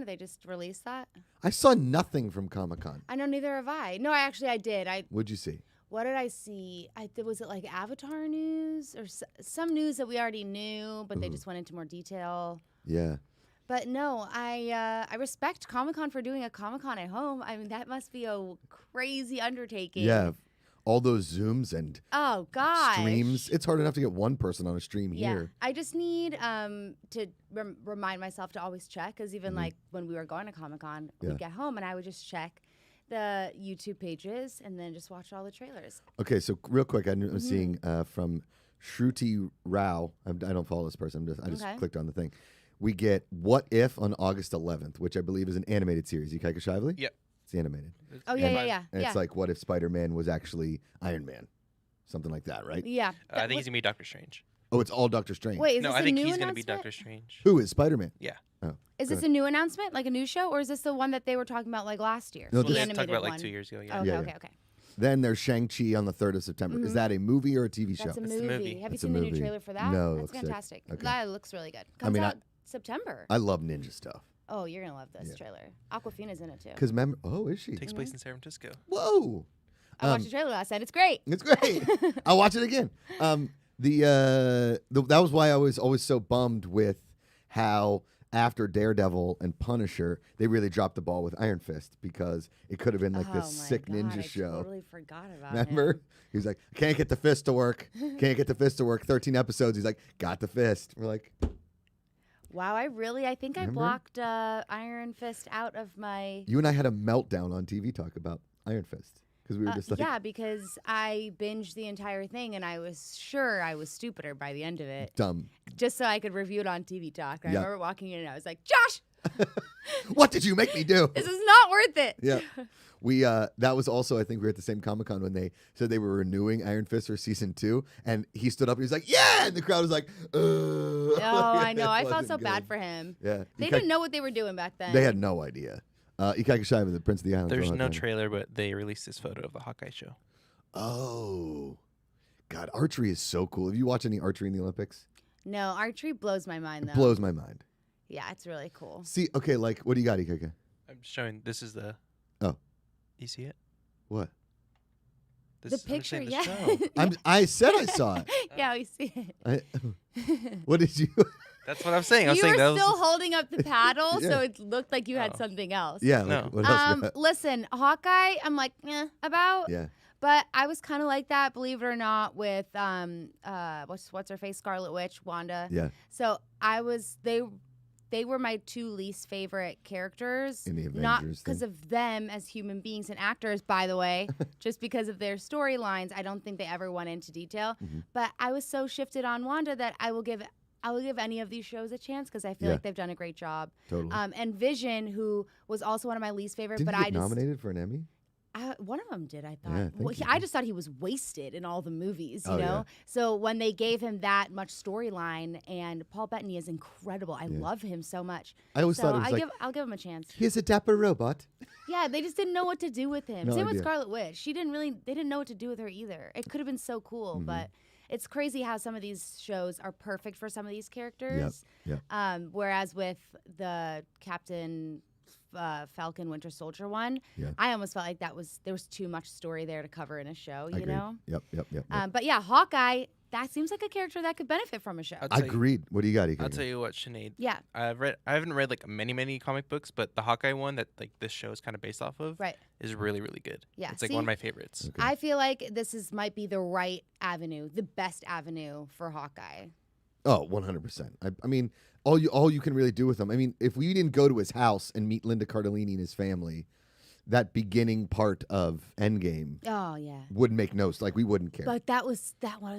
They just released that. I saw nothing from Comic-Con. I know, neither have I. No, I did. What'd you see? What did I see? Was it like Avatar news or some news that we already knew, but they just went into more detail? Yeah. But no, I respect Comic-Con for doing a Comic-Con at home. I mean, that must be a crazy undertaking. Yeah. All those Zooms and streams. It's hard enough to get one person on a stream here. I just need to remind myself to always check, because even like when we were going to Comic-Con, we'd get home and I would just check the YouTube pages and then just watch all the trailers. Okay, so real quick, I'm seeing from Shruti Rao. I don't follow this person. I just clicked on the thing. We get What If on August 11th, which I believe is an animated series. GPACharity? Yep. It's animated. Yeah. And it's like, what if Spider-Man was actually Iron Man? Something like that, right? Yeah. I think he's going to be Doctor Strange. Oh, it's all Doctor Strange. Wait, is No, this I think a new he's going to be announcement? Doctor Strange. Who is Spider-Man? Yeah. Oh, is this a new announcement, like a new show, or is this the one that they were talking about like last year? No, the this- They animated talked about one. like 2 years ago. Yeah. Okay. Then there's Shang-Chi on the 3rd of September. Is that a movie or a TV show? That's a It's movie. a movie. Have you It's a seen the new movie. trailer for that? No, it That's looks sick. fantastic. Okay. That looks really good. I Comes mean, out September. I love ninja stuff. Oh, you're gonna love this trailer. Aquafina's in it too. Because is she? Takes place in San Francisco. Whoa. I watched the trailer last night. It's great. It's great. I'll watch it again. That was why I was always so bummed with how after Daredevil and Punisher, they really dropped the ball with Iron Fist, because it could have been like this sick ninja show. I totally forgot about Remember? him. He was like, can't get the fist to work. Can't get the fist to work. 13 episodes. He's like, got the fist. We're like, wow, I think I blocked Iron Fist out of my... you and I had a meltdown on TV talk about Iron Fist. Because we were just like... yeah, because I binged the entire thing and I was sure I was stupider by the end of it. Dumb. Just so I could review it on TV Talk. I remember walking in and I was like, Josh! What did you make me do? This is not worth it. Yeah. We that was also, I think we were at the same Comic-Con when they said they were renewing Iron Fist for season 2, and he stood up and he was like, yeah, and the crowd was like, oh, I know. I felt so good. bad for him. Yeah. They didn't know what they were doing back then. They had no idea. Ika Kashiva, the Prince of the Islands. There's no trailer, but they released this photo of the Hawkeye show. Oh. God, archery is so cool. Have you watched any archery in the Olympics? No, archery blows my mind, though. It blows my mind. Yeah, it's really cool. See, okay, like, what do you got, Ika? I'm showing. This is the. Oh. You see it? What? The picture, I'm yeah. saying the show. I said I saw it. Yeah, we see it. What did you... That's what I'm saying. I was You saying were that still was. holding up the paddle, Yeah. so it looked like you had Oh. something else. Yeah, No. like, what else you got? Listen, Hawkeye, I'm like, about. Yeah. But I was kind of like that, believe it or not, with what's her face, Scarlet Witch, Wanda. Yeah. So they were my 2 least favorite characters. In the Avengers not thing. because of them as human beings and actors, by the way, just because of their storylines. I don't think they ever went into detail. Mm-hmm. But I was so shifted on Wanda that I will give any of these shows a chance, because I feel Yeah. like they've done a great job. Totally. And Vision, who was also one of my least favorite, Didn't but he I get just nominated for an Emmy? one of them did, I thought. Yeah, I think he I did. just thought he was wasted in all the movies, you Oh, know? yeah. So when they gave him that much storyline, and Paul Bettany is incredible. I love him so much. I always So thought it was like, I'll give him a chance. he's a dapper robot. Yeah, they just didn't know what to do with him. No Same with idea. Scarlet Witch. They didn't know what to do with her either. It could have been so cool, Mm-hmm. but it's crazy how some of these shows are perfect for some of these characters. Yep. Whereas with the Captain Falcon Winter Soldier one, Yeah. I almost felt like there was too much story there to cover in a show, you know? Yep. But yeah, Hawkeye, that seems like a character that could benefit from a show. I'll tell you- Agreed. What do you got, Ika? I'll tell you what, Sinead. Yeah, I haven't read like many comic books, but the Hawkeye one that like this show is kind of based off of right. is really good. Yeah, It's like see? one of my favorites. Okay. I feel like might be the right avenue, the best avenue for Hawkeye. Oh, 100%. I mean, all you can really do with him. I mean, if we didn't go to his house and meet Linda Cardellini and his family, that beginning part of Endgame Oh yeah. would make like we wouldn't care. But that was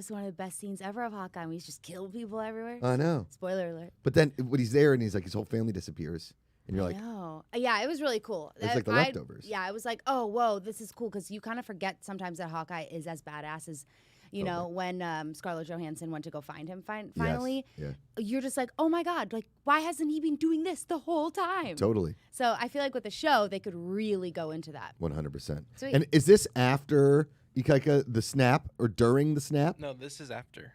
one of the best scenes ever of Hawkeye. We just killed people everywhere. I know. Spoiler alert. But then when he's there and he's like his whole family disappears, and you're like, No. Yeah, it was really cool. It's like The Leftovers. Yeah, it was like, oh, whoa, this is cool, because you kind of forget sometimes that Hawkeye is as badass as, you know, when Scarlett Johansson went to go find him finally. yeah, You're just like, oh my God, like, why hasn't he been doing this the whole time? totally, So I feel like with the show, they could really go into that. 100%. Sweet. And is this after Ika the snap or during the snap? No, this is after.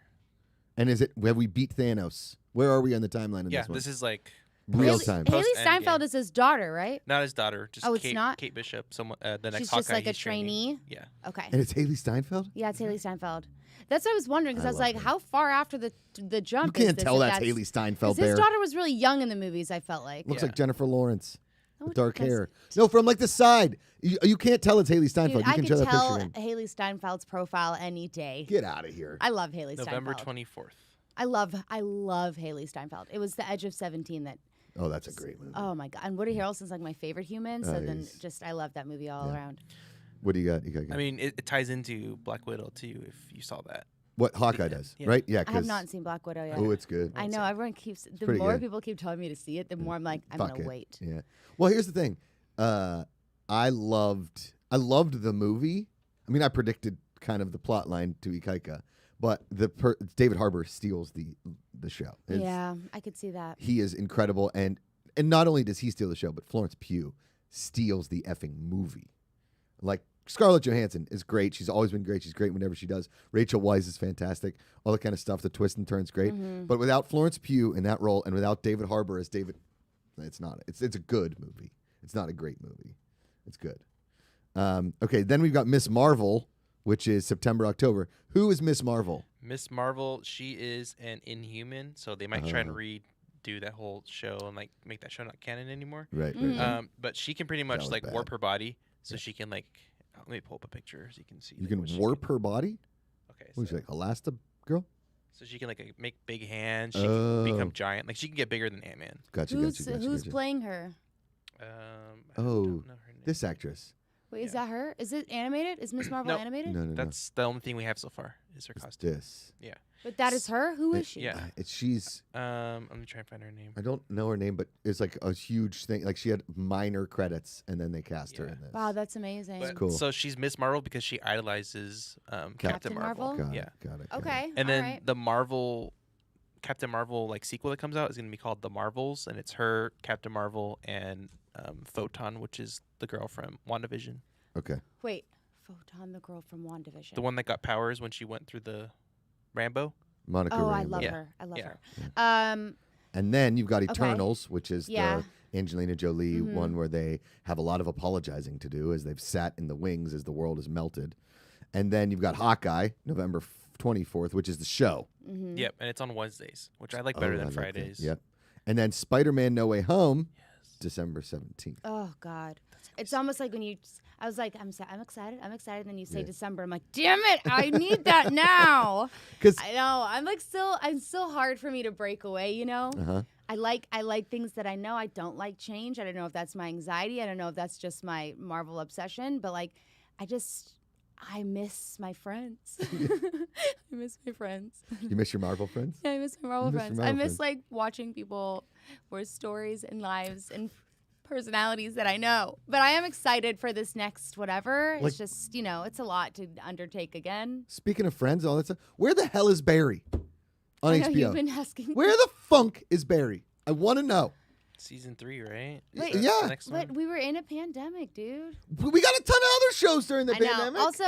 And is it have we beat Thanos? Where are we on the timeline in Yeah, this one? this is like Real time. Haley Post-Endgame. Steinfeld is his daughter, right? Not his daughter. Just Oh, it's Kate, not? Kate Bishop. Someone. The next She's Hawkeye. just like a he's training. trainee? Yeah. Okay. And it's Haley Steinfeld? Yeah, it's Haley Steinfeld. That's what I was wondering because I was love like, her. how far after the You jump is can't this? tell if that's Haley Steinfeld 'cause his there. daughter was really young in the movies, I felt like. Looks Yeah. like Jennifer Lawrence. Oh, With dark that's- hair. No, from like the side. You can't tell it's Haley Steinfeld. Dude, You I can could show that tell picture in. Haley Steinfeld's profile any day. Get out of here. I love Haley November Steinfeld. 24th. I love Haley Steinfeld. It was The Edge of 17 that. Oh, that's a great movie. Oh my god! And Woody Harrelson's like my favorite human. So Oh, then, he's- just I love that movie all around. What do you got? You got I mean, it ties into Black Widow too. If you saw that. what Hawkeye does, Yeah. right? Yeah. I have not seen Black Widow yet. Oh, it's good. I know everyone keeps. The pretty more good. people keep telling me to see it, the more I'm like, I'm Fuck gonna it. wait. Yeah. Well, here's the thing. I loved the movie. I mean, I predicted kind of the plot line to Ikaika, but David Harbour steals the show. Yeah, I could see that. He is incredible, and not only does he steal the show, but Florence Pugh steals the effing movie. Like Scarlett Johansson is great. She's always been great. She's great whenever she does. Rachel Weisz is fantastic. All that kind of stuff. The twist and turns great. But without Florence Pugh in that role, and without David Harbour as David, it's not. It's a good movie. It's not a great movie. It's good. Okay, then we've got Miss Marvel, which is September, October. Who is Miss Marvel? Miss Marvel, she is an Inhuman, so they might try and redo that whole show and like make that show not canon anymore. Right. But she can pretty much was like warp bad. her body, so she can like. Let me pull up a picture so you can see. You like, can what she warp her body? Okay, What is so, she, like Elastigirl? so she can like make big hands. She Oh. can become giant. Like she can get bigger than Ant-Man. Gotcha, Who's gotcha, gotcha. who's gotcha. playing her? I Oh, don't know her name. This actress. Wait, is that her? Is it animated? Is Miss Marvel Nope. animated? No. That's the only thing we have so far is her It's costume. this. Yeah. But that is her. Who is she? Yeah. She's. Let me try and find her name. I don't know her name, but it's like a huge thing. Like she had minor credits, and then they cast her Yeah. in this. Wow, that's amazing. But, cool. So she's Miss Marvel because she idolizes Captain Marvel. Got Yeah. it. Got it. Okay. And then alright. the Marvel Captain Marvel like sequel that comes out is gonna be called The Marvels, and it's her, Captain Marvel, and Photon, which is the girl from WandaVision, Okay. Wait, Photon, the girl from WandaVision. the one that got powers when she went through the Rambo. Monica Oh, I Rambeau. love Yeah. her. I love Yeah. her. And then you've got Eternals, which is Yeah. the Angelina Jolie one where they have a lot of apologizing to do as they've sat in the wings as the world has melted. And then you've got Hawkeye, November 24th, which is the show. Yep, and it's on Wednesdays, which I like better Oh, I than like that. Fridays. Yep. And then Spider-Man No Way Home, December 17th. Oh God, it's almost like when you. I was like, I'm excited. I'm excited. And then you say December. I'm like, damn it, I need that now. 'Cause- I know. I'm still hard for me to break away. You know. Uh-huh. I like things that I know. I don't like change. I don't know if that's my anxiety. I don't know if that's just my Marvel obsession. But like, I miss my friends. I miss my friends. You miss your Marvel friends? Yeah, I miss my Marvel You miss your friends. Marvel I miss friends. like watching people with stories and lives and personalities that I know. But I am excited for this next whatever. Like- It's just, it's a lot to undertake again. Speaking of friends, all that stuff, where the hell is Barry on I know HBO? you've been asking. Where the funk is Barry? I want to know. Season 3, right? Wait, That's yeah. the next But one? we were in a pandemic, dude. We got a ton of other shows during the I know. pandemic. Also,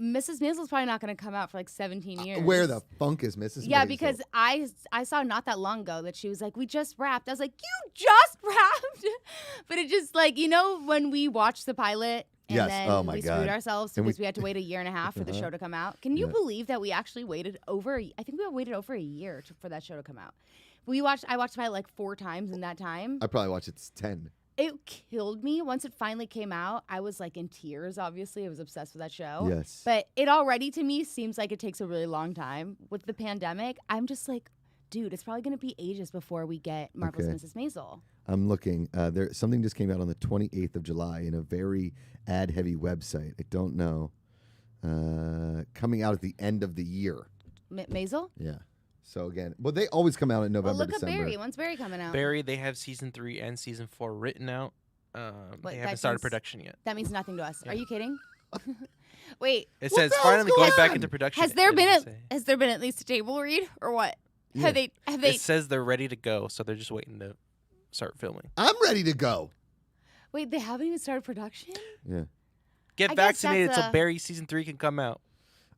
Mrs. Maisel's probably not going to come out for like 17 years. Where the funk is Mrs. Yeah, Maisel? because I saw not that long ago that she was like, we just wrapped. I was like, you just wrapped? But it just like, when we watched the pilot and Yes. then Oh my we God. screwed ourselves And because we- we had to wait a year and a half for the show to come out. Can you Yeah. believe that we actually waited I think we waited over a year for that show to come out. I watched the pilot like 4 times in that time. I probably watched it 10. It killed me. Once it finally came out, I was like in tears, obviously. I was obsessed with that show. Yes. But it already, to me, seems like it takes a really long time. With the pandemic, I'm just like, dude, it's probably going to be ages before we get Marvel's Okay. Mrs. Maisel. I'm looking. Something just came out on the 28th of July in a very ad-heavy website. I don't know. Coming out at the end of the year. Maisel? Yeah. So again, well, they always come out in November, Well, look December. at Barry. When's Barry coming out? Barry, they have season 3 and season 4 written out. What, They that haven't started means- production yet. That means nothing to us. Yeah. Are you kidding? Wait. It What says the hell's finally going going back on? into production. Has there It been doesn't say. has there been at least a table read or what? Yeah. Have they It says they're ready to go, so they're just waiting to start filming. I'm ready to go. Wait, they haven't even started production? Yeah. Get I guess vaccinated that's so a- Barry season 3 can come out.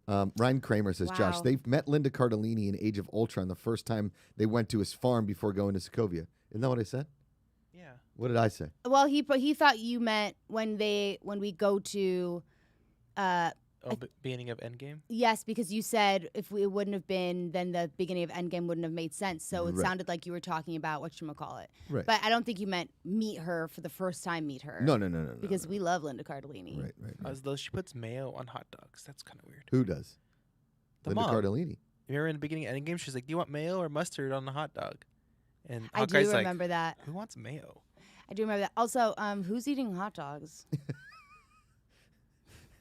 Ryan Kramer says, Josh, Wow. they've met Linda Cardellini in Age of Ultron the first time they went to his farm before going to Sokovia. Isn't that what I said? Yeah. What did I say? Well, he thought you meant when we go to. Beginning of Endgame. Yes, because you said if it wouldn't have been, then the beginning of Endgame wouldn't have made sense. So it Right. sounded like you were talking about whatchamacallit. Right. But I don't think you meant meet her for the first time, meet her. No. Because no. we love Linda Cardellini. Right. As though she puts mayo on hot dogs. That's kind of weird. Who does? The Linda mom. Cardellini. Remember in the beginning of Endgame, she's like, "Do you want mayo or mustard on the hot dog?" And I do Hawkeye's like, remember that. "Who wants mayo?" I do remember that. Also, who's eating hot dogs?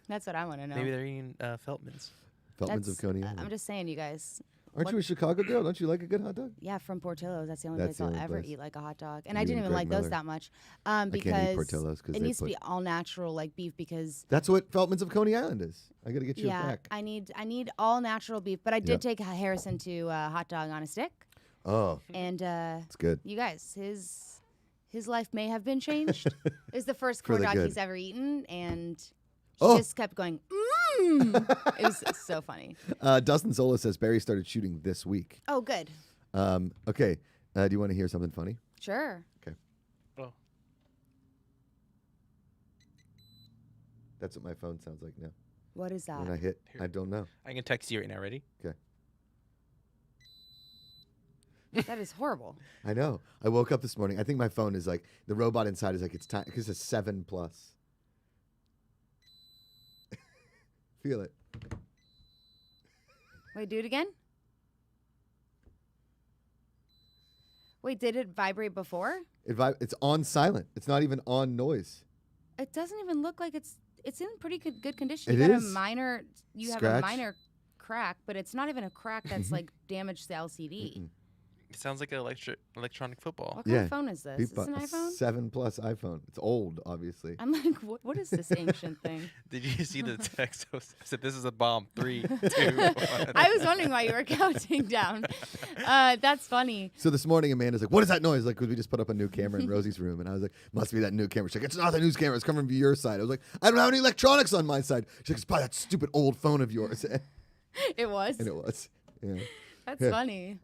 That's what I want to know. Maybe they're eating Feltmans. Feltman's of Coney Island. I'm just saying, you guys. Aren't you a Chicago girl? Don't you like a good hot dog? Yeah, from Portillo's. That's the only That's place the I'll only ever place. eat like a hot dog. And You I didn't and even Greg like those Miller. that much. I can't eat Because Portillo's because it needs to be all natural like beef because That's what Feltman's of Coney Island is. I got to get you a yeah, pack. I need all natural beef. But I did take Harrison to a hot dog on a stick. Oh, And it's good. you guys, his life may have been changed. It was the first For corn the dog good. he's ever eaten, and he Oh. just kept going. It was so funny. Dustin Zola says Barry started shooting this week. Oh, good. Okay. Do you want to hear something funny? Sure. Oh, That's what my phone sounds like now. What is that? When I hit, Here. I don't know. I can text you right now. Ready? That is horrible. I know. I woke up this morning. I think my phone is like, the robot inside is like, it's time, because it's 7+. Feel it. Wait, do it again? Wait, did it vibrate before? It's on silent. It's not even on noise. It doesn't even look like it's in pretty good condition. It You got is. a minor you have Scratch. a minor crack, but it's not even a crack that's like damaged the LCD. Mm-mm. It sounds like an electronic football. What kind Yeah. of phone is this? Is this an A iPhone? 7+ iPhone. It's old, obviously. I'm like, what is this ancient thing? Did you see the text? I said, "This is a bomb." 3, 2, 1. I was wondering why you were counting down. That's funny. So this morning, Amanda's like, "What is that noise?" Like, 'cause we just put up a new camera in Rosie's room, and I was like, "Must be that new camera." She's like, "It's not the news camera. It's coming from your side." I was like, "I don't have any electronics on my side." She's like, "It's probably that stupid old phone of yours," and It was. it was. Yeah. That's Yeah. funny.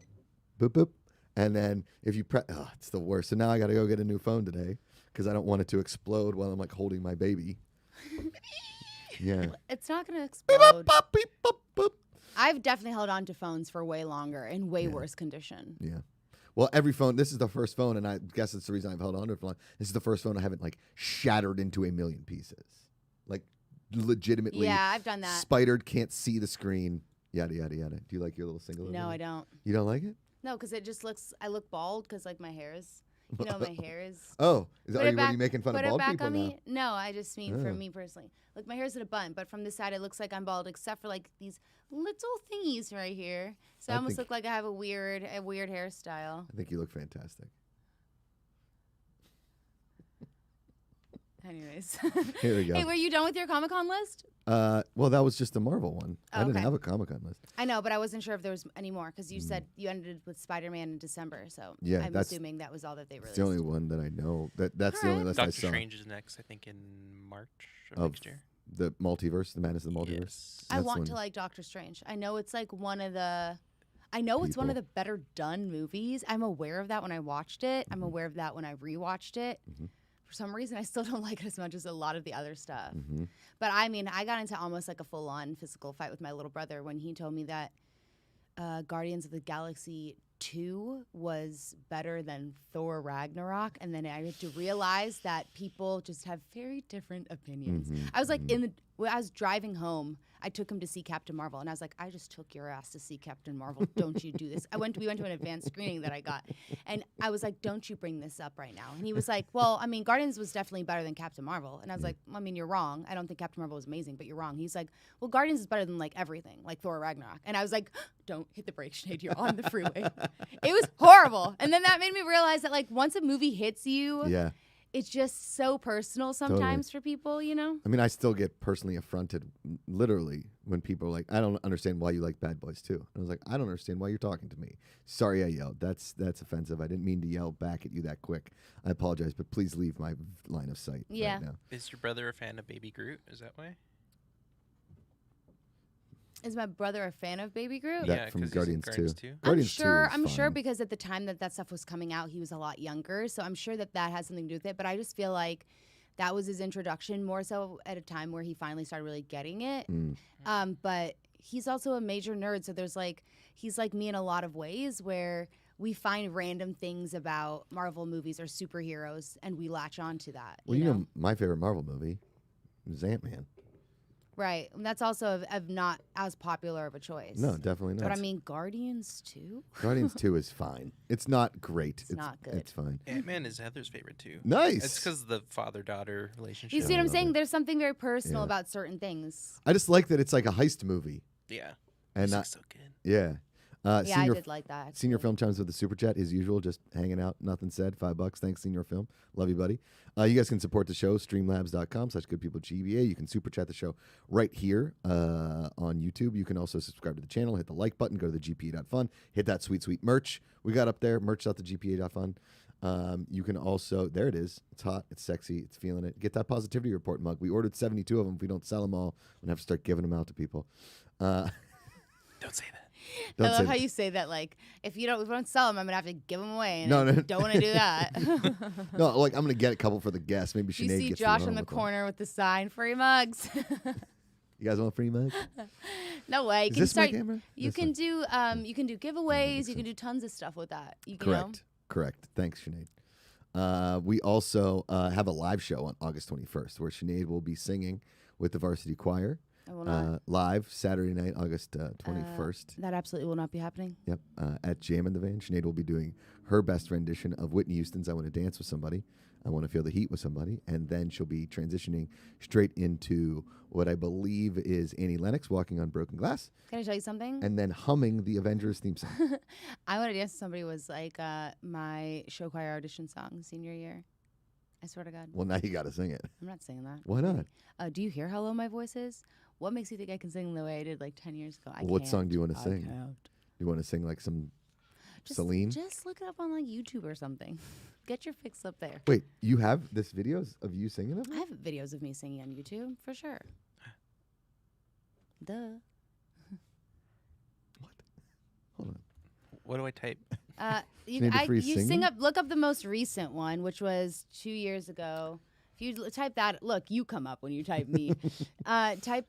Boop boop. And then if you press, it's the worst. So now I got to go get a new phone today because I don't want it to explode while I'm like holding my baby. Yeah. It's not gonna Beep, boop, explode. bop, beep, boop, boop. I've definitely held on to phones for way longer in way worse condition. Yeah. Well, every phone. This is the first phone, and I guess it's the reason I've held on to it for long. This is the first phone I haven't like shattered into a million pieces, like legitimately. Yeah, I've done that. Spidered, can't see the screen. Yada yada yada. Do you like your little single? No, I don't. You don't like it? No, because it just looks. I look bald because like my hair is. You know, my hair is. Oh, is that, Put are it you, back- what are you making fun of Put it bald back people on now? me. No, I just mean for Oh. me personally. Look, my hair's in a bun, but from this side it looks like I'm bald, except for like these little thingies right here. So I almost think- look like I have a weird hairstyle. I think you look fantastic. Anyways. Here we go. Hey, were you done with your Comic-Con list? Well, that was just the Marvel one. I didn't Okay. have a Comic-Con list. I know, but I wasn't sure if there was any more because you said you ended with Spider-Man in December. So Yeah, I'm that's- assuming that was all that they It's released. the only one that I know. That's the only Alright. list I Doctor saw. Strange is next, I think, in March of Of next year. The multiverse, the madness of the multiverse. Yes. I That's want one. to like Doctor Strange. I know it's like one of the. I know it's one of People. the better done movies. I'm aware of that when I watched it. Mm-hmm. I'm aware of that when I rewatched it. Mhm. For some reason, I still don't like it as much as a lot of the other stuff. Mhm. But I mean, I got into almost like a full-on physical fight with my little brother when he told me that Guardians of the Galaxy 2 was better than Thor Ragnarok, and then I had to realize that people just have very different opinions. Mhm, I was like when I was driving home, I took him to see Captain Marvel, and I was like, I just took your ass to see Captain Marvel. Don't you do this? We went to an advanced screening that I got, and I was like, don't you bring this up right now? And he was like, well, I mean, Guardians was definitely better than Captain Marvel, and I was like, well, I mean, you're wrong. I don't think Captain Marvel was amazing, but you're wrong. He's like, well, Guardians is better than like everything, like Thor Ragnarok, and I was like, don't hit the brakes, Sinead. You're on the freeway. It was horrible, and then that made me realize that like once a movie hits you, Yeah. it's just so personal sometimes for people, you know. I mean, I still get personally affronted, literally, when people are like, I don't understand why you like Bad Boys 2. And I was like, I don't understand why you're talking to me. Sorry I yelled. That's offensive. I didn't mean to yell back at you that quick. I apologize, but please leave my line of sight Yeah. right now. Is your brother a fan of Baby Groot? Is that why? Is my brother a fan of Baby Groot? That Yeah, from 'cause he's in Guardians Guardians 2. 2. Guardians 2 is I'm sure fine. because at the time that stuff was coming out, he was a lot younger. So I'm sure that has something to do with it. But I just feel like that was his introduction more so at a time where he finally started really getting it. But he's also a major nerd. So he's like me in a lot of ways where we find random things about Marvel movies or superheroes and we latch on to that. Well, you know my favorite Marvel movie is Ant-Man. Right. And that's also of not as popular of a choice. No, definitely not. But I mean, Guardians 2? Guardians 2 is fine. It's not great. It's not good. It's fine. Ant-Man is Heather's favorite too. Nice. It's because of the father-daughter relationship. You see what I'm love saying? it. There's something very personal Yeah. about certain things. I just like that it's like a heist movie. Yeah. And Music's so good. yeah. Yeah, I Senior did like that. Senior actually. Film chimes with the super chat as usual, just hanging out, nothing said. $5. Thanks, Senior Film. Love you, buddy. You guys can support the show, streamlabs.com/goodpeopleGBA. You can super chat the show right here on YouTube. You can also subscribe to the channel, hit the like button, go to the GPA.fun, hit that sweet, sweet merch we got up there, merch.thegpa.fun. You can also, there it is. It's hot, it's sexy, it's feeling it. Get that positivity report mug. We ordered 72 of them. If we don't sell them all, I'm going to have to start giving them out to people. Don't say that. Don't I say love how that. you say that. Like, if we don't sell them, I'm gonna have to give them away. And No, I no. don't want to do that. No, like I'm going to get a couple for the guests. Maybe you Sinead see gets Josh them in the with them. corner with the sign, free mugs. You guys want free mugs? No way. You Is can this my start. camera? You This can one. do you can do giveaways. You can do tons of stuff with that. You know? Correct. Thanks, Sinead. We also have a live show on August 21st where Sinead will be singing with the Varsity Choir I will not. live Saturday night, August 21st. That absolutely will not be happening. Yep, at Jam in the Van. Sinead will be doing her best rendition of Whitney Houston's I Want to Dance with Somebody. I Want to Feel the Heat with Somebody. And then she'll be transitioning straight into what I believe is Annie Lennox walking on broken glass Can I tell you something? and then humming the Avengers theme song. I Want to Dance with Somebody was like my show choir audition song senior year. I swear to God. Well, now you got to sing it. I'm not singing that. Why not? Do you hear how low my voice is? What makes you think I can sing the way I did like 10 years ago? I What can't. song do you want to I sing? can't. You want to sing like some Just, Celine? Just look it up on like YouTube or something. Get your fix up there. Wait, you have this videos of you singing it? I have videos of me singing on YouTube for sure. Duh. What? Hold on. What do I type? Sinead de Vries you singing? sing up. Look up the most recent one, which was 2 years ago. If you type that, look, you come up when you type me. Type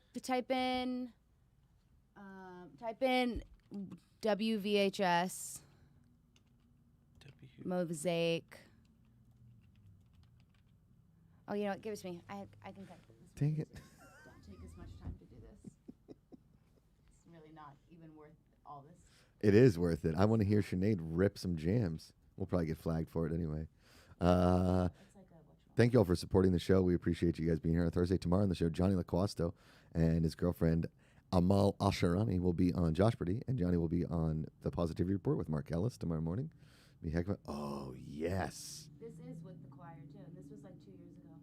in WVHS Mosaic. Oh, you know what? Give it to me. I can type this. Dang it. Don't take as much time to do this. It's really not even worth all this. It is worth it. I want to hear Sinead rip some jams. We'll probably get flagged for it anyway. Thank you all for supporting the show. We appreciate you guys being here on Thursday. Tomorrow on the show, Johnny LaQuasto and his girlfriend Amal Asharani will be on Josh Brady, and Johnny will be on the Positivity Report with Mark Ellis tomorrow morning. Be heck of a- oh, yes. This is with the choir, too. And this was like 2 years ago.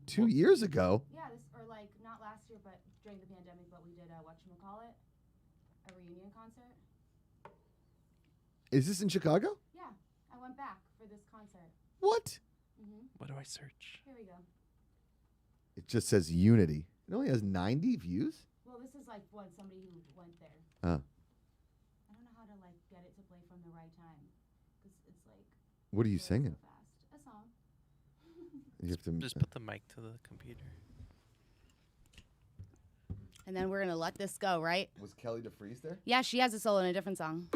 2 years ago? Yeah, or like not last year, but during the pandemic, but we did whatchamacallit, a reunion concert. Is this in Chicago? Yeah, I went back for this concert. What? What do I search? Here we go. It just says Unity. It only has 90 views? Well, this is like somebody who went there. Oh. I don't know how to like get it to play from the right time, because it's like. What are you goes singing? So fast. A song. You have to, Just put the mic to the computer. And then we're gonna let this go, right? was Kelly DeFries there? Yeah, she has a solo in a different song.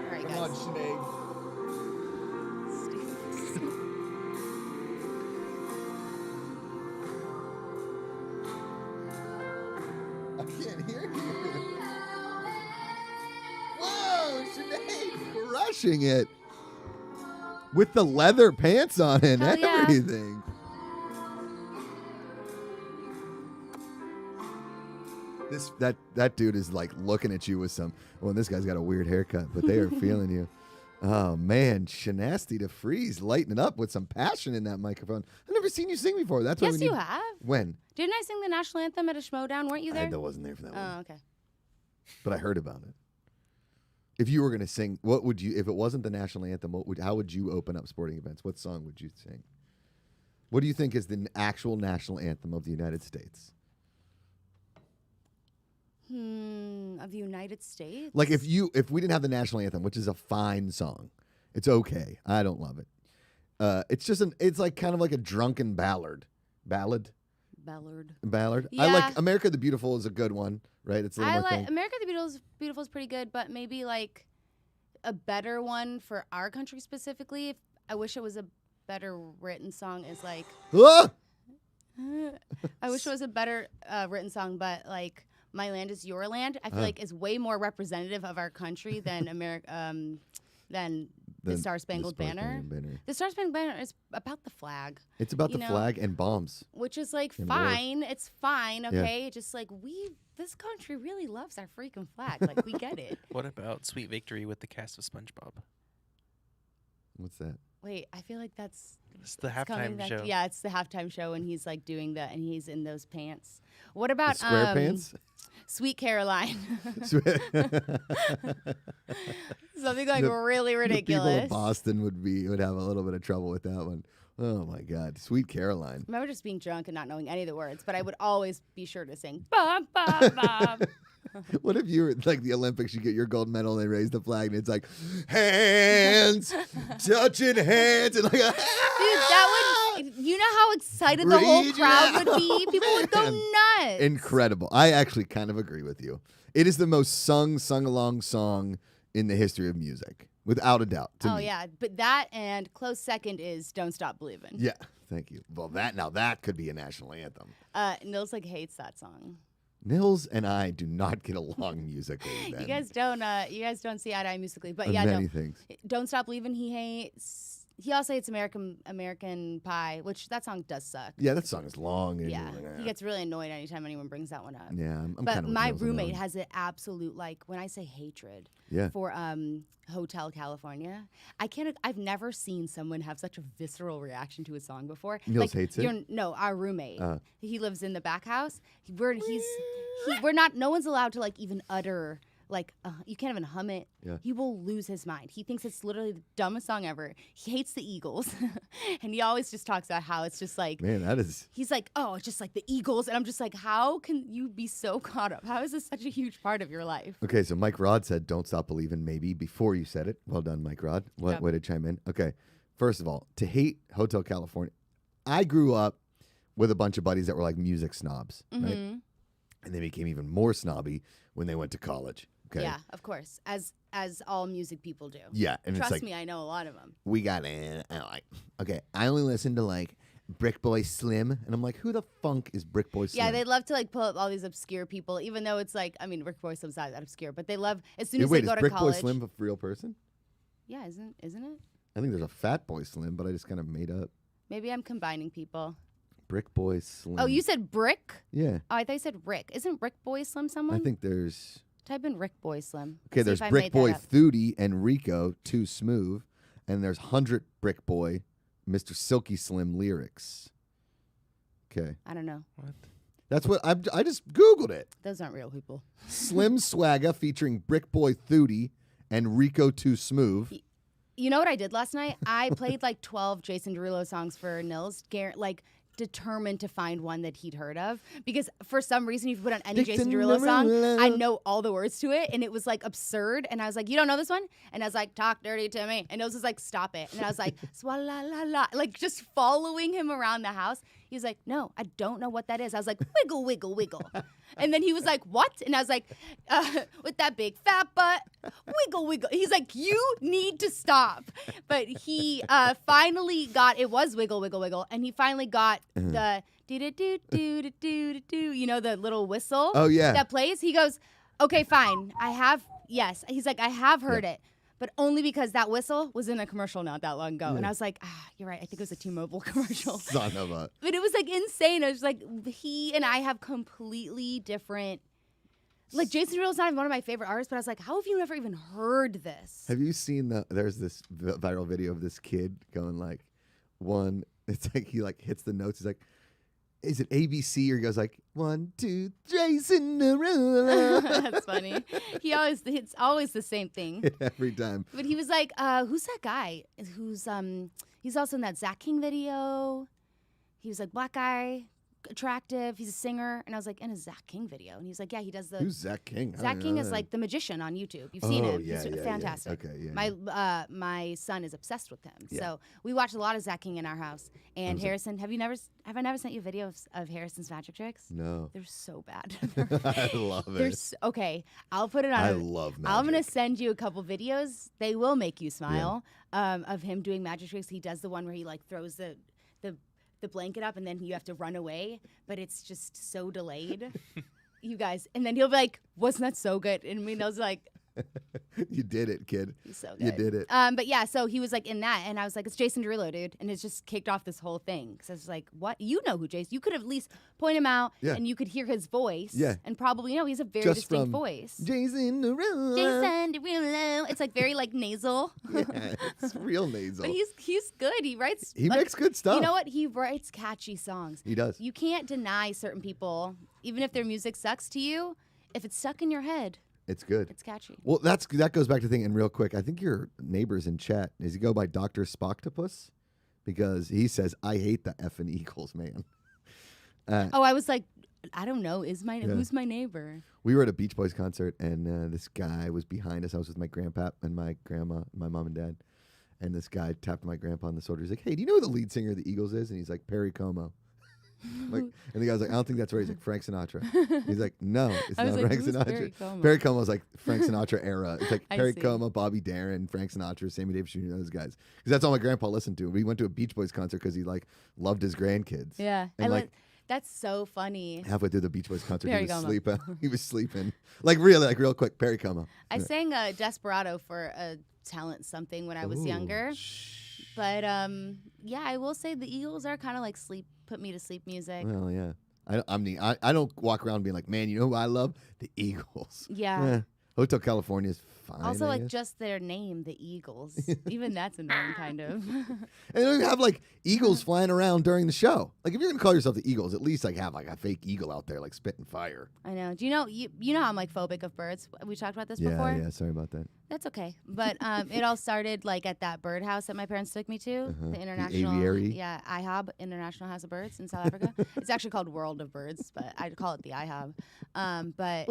All right, guys. Sinead. I can't hear you. Whoa, Sinead crushing it. With the leather pants on and Hell yeah. everything. That dude is like looking at you with some, well, this guy's got a weird haircut, but they are feeling you. Oh man, Sinead de Vries lighting it up with some passion in that microphone. I've never seen you sing before. That's why Yes, we you need- have. When? Didn't I sing the national anthem at a Schmodown? Weren't you there? I wasn't there for that one, Oh, okay. but I heard about it. If you were going to sing, what would you? If it wasn't the national anthem, how would you open up sporting events? What song would you sing? What do you think is the actual national anthem of the United States? Of the United States? Like if we didn't have the national anthem, which is a fine song, it's okay. I don't love it. It's like kind of like a drunken ballad. Ballard. I Yeah. like America the Beautiful is a good one, right? It's a little I more like thing. America the Beautiful is pretty good, but maybe like a better one for our country specifically. I wish it was a better written song. Is like Ah! I wish it was a better written song, but like "My Land Is Your Land," I feel like is way more representative of our country than than the Star Spangled Banner. The Star Spangled Banner is about the flag. It's about you the know? flag and bombs. Which is like And fine. It's fine, okay? Just like this country really loves our freaking flag. Like we get it. What about Sweet Victory with the cast of SpongeBob? What's that? Wait, I feel like that's It's the coming halftime back. show. Yeah, it's the halftime show, and he's like doing that, and he's in those pants. What about The square pants? Sweet Caroline? Something like really The ridiculous. people of Boston would have a little bit of trouble with that one. Oh my God, Sweet Caroline. I remember just being drunk and not knowing any of the words, but I would always be sure to sing "Bum Bum Bum." What if you were like the Olympics? You get your gold medal and they raise the flag, and it's like hands touching hands, and like Dude, that would. You know how excited the whole Read crowd your would be? People would go man. nuts. Incredible. I actually kind of agree with you. It is the most sung along song in the history of music, without a doubt. To Oh me. yeah, but that and close second is "Don't Stop Believin'." Yeah. Thank you. Well, that could be a national anthem. Nils like hates that song. Nils and I do not get along musically. Then. You guys don't see eye to eye musically, but On yeah, many no. things. "Don't Stop Believin'" he hates. He also hates American Pie, which that song does suck. Yeah, that song is long. And Yeah, he gets really annoyed anytime anyone brings that one up. Yeah, I'm But kind of my roommate has an absolute when I say hatred Yeah. for Hotel California. I've never seen someone have such a visceral reaction to a song before. Nils hates it? No, our roommate. He lives in the back house. We're not. No one's allowed to like even utter. You can't even hum it. Yeah. He will lose his mind. He thinks it's literally the dumbest song ever. He hates the Eagles. And he always just talks about how it's just like, Man, that is. he's like, oh, it's just like the Eagles. And I'm just like, how can you be so caught up? How is this such a huge part of your life? Okay, so Mike Rod said, "Don't stop believing." Maybe before you said it. Well done, Mike Rod. Yep. Way to chime in. Okay, first of all, to hate Hotel California, I grew up with a bunch of buddies that were like music snobs, right? Mhm. And they became even more snobby when they went to college. Okay. Yeah, of course. As all music people do. Yeah, and Trust it's like me, I know a lot of them. we got I only listen to like Brick Boy Slim, and I'm like, who the funk is Brick Boy Slim? Yeah, they'd love to like pull up all these obscure people, even though it's like, I mean, Rick Boy Slim's not that obscure, but they love as soon as Wait, they go is to Brick college. Boy Slim a real person? Yeah, isn't it? I think there's a Fat Boy Slim, but I just kind of made up. Maybe I'm combining people. Brick Boy Slim. Oh, you said Brick? Yeah, Oh, I thought you said Rick. Isn't Rick Boy Slim someone? I think there's. Type in Rick Boy Slim. Okay, See there's if I Brick made Boy that up. Thootie and Rico, Too Smooth, and there's 100 Brick Boy, Mr. Silky Slim lyrics. Okay, I don't know. What? that's what I just Googled it. Those aren't real people. Slim Swagga featuring Brick Boy Thootie and Rico Too Smooth. You know what I did last night? I played like 12 Jason Derulo songs for Nils, determined to find one that he'd heard of. Because for some reason, if you put on any Jason Derulo song, I know all the words to it. And it was like absurd. And I was like, you don't know this one? And I was like, talk dirty to me. And Nils was like, stop it. And I was like, swalla la la. Like just following him around the house. He was like, no, I don't know what that is. I was like, wiggle, wiggle, wiggle. And then he was like, what? And I was like, with that big fat butt, wiggle, wiggle. He's like, you need to stop. But he finally got, it was wiggle, wiggle, wiggle. And he finally got the do-do-do-do-do-do-do, you know, the little whistle Oh, yeah. that plays. He goes, okay, fine. Yes. He's like, I have heard it. But only because that whistle was in a commercial not that long ago. And I was like, you're right. I think it was a T-Mobile commercial. Son of a. But it was like insane. I was like, he and I have completely different. Like Jason Derulo's not even one of my favorite artists, but I was like, how have you never even heard this? Have you seen there's this viral video of this kid going like it's like he like hits the notes. He's like, is it ABC? Or he goes like 1, 2, Jason Derulo. That's funny. It's always the same thing. Every time. But he was like, who's that guy? He's also in that Zach King video. he was like, black guy, attractive, he's a singer. And I was like, in a Zach King video. And he was like, yeah, he does the... Who's Zach King? Zach King is like the magician on YouTube. You've seen him. Yeah, He's fantastic. Yeah. Okay, yeah. My son is obsessed with him. Yeah. So we watch a lot of Zach King in our house. And Harrison, have I never sent you a video of Harrison's magic tricks? No. They're so bad. I love it. Okay, I'll put it on. I love magic. I'm gonna send you a couple videos. They will make you smile. Of him doing magic tricks. He does the one where he like throws the blanket up and then you have to run away, but it's just so delayed. You guys, and then he'll be like, "Wasn't that so good?" And Mino's like, You did it, kid. He's so good. You did it. But yeah, so he was like in that, and I was like, it's Jason Derulo, dude. And it's just kicked off this whole thing. Because I was like, what? You know who Jason? You could at least point him out, and you could hear his voice. Yeah. And probably, he's a very Just distinct from voice. Jason Derulo. Jason Derulo. It's like very like nasal. Yeah, it's real nasal. But he's good. He writes. He like, makes good stuff. You know what? He writes catchy songs. He does. You can't deny certain people, even if their music sucks to you, if it's stuck in your head. It's good. It's catchy. Well, that goes back to the thing. And real quick, I think your neighbor's in chat. Does he go by Dr. Spocktopus? Because he says, I hate the effing Eagles, man. I was like, I don't know. Who's my neighbor? We were at a Beach Boys concert, and this guy was behind us. I was with my grandpa and my grandma, my mom and dad. And this guy tapped my grandpa on the shoulder. He's like, hey, do you know who the lead singer of the Eagles is? And he's like, Perry Como. And the guy's like, I don't think that's right. He's like, Frank Sinatra. He's like, no, it's not like, Frank who's Sinatra. Perry Como's like Frank Sinatra era. It's like Perry see. Como, Bobby Darin, Frank Sinatra, Sammy Davis Jr., those guys. Because that's all my grandpa listened to. We went to a Beach Boys concert because he loved his grandkids. Yeah. And that's so funny. halfway through the Beach Boys concert, Perry he was Como. sleeping. He was sleeping. Real quick, Perry Como. I sang Desperado for a talent something when I was younger. But I will say the Eagles are kind of like put me to sleep music. Well, yeah. I don't walk around being like, man, you know who I love? The Eagles. Yeah. Hotel California is fine. Also, I guess. just their name, the Eagles. Even that's annoying, kind of. And then you have eagles flying around during the show. If you're gonna call yourself the Eagles, at least have a fake eagle out there spitting fire. I know. Do you know? You know how I'm phobic of birds. We talked about this before. Yeah. Sorry about that. That's okay. But it all started at that birdhouse that my parents took me to, the international, aviary. Yeah, IHOB, International House of Birds in South Africa. It's actually called World of Birds, but I call it the IHOB. But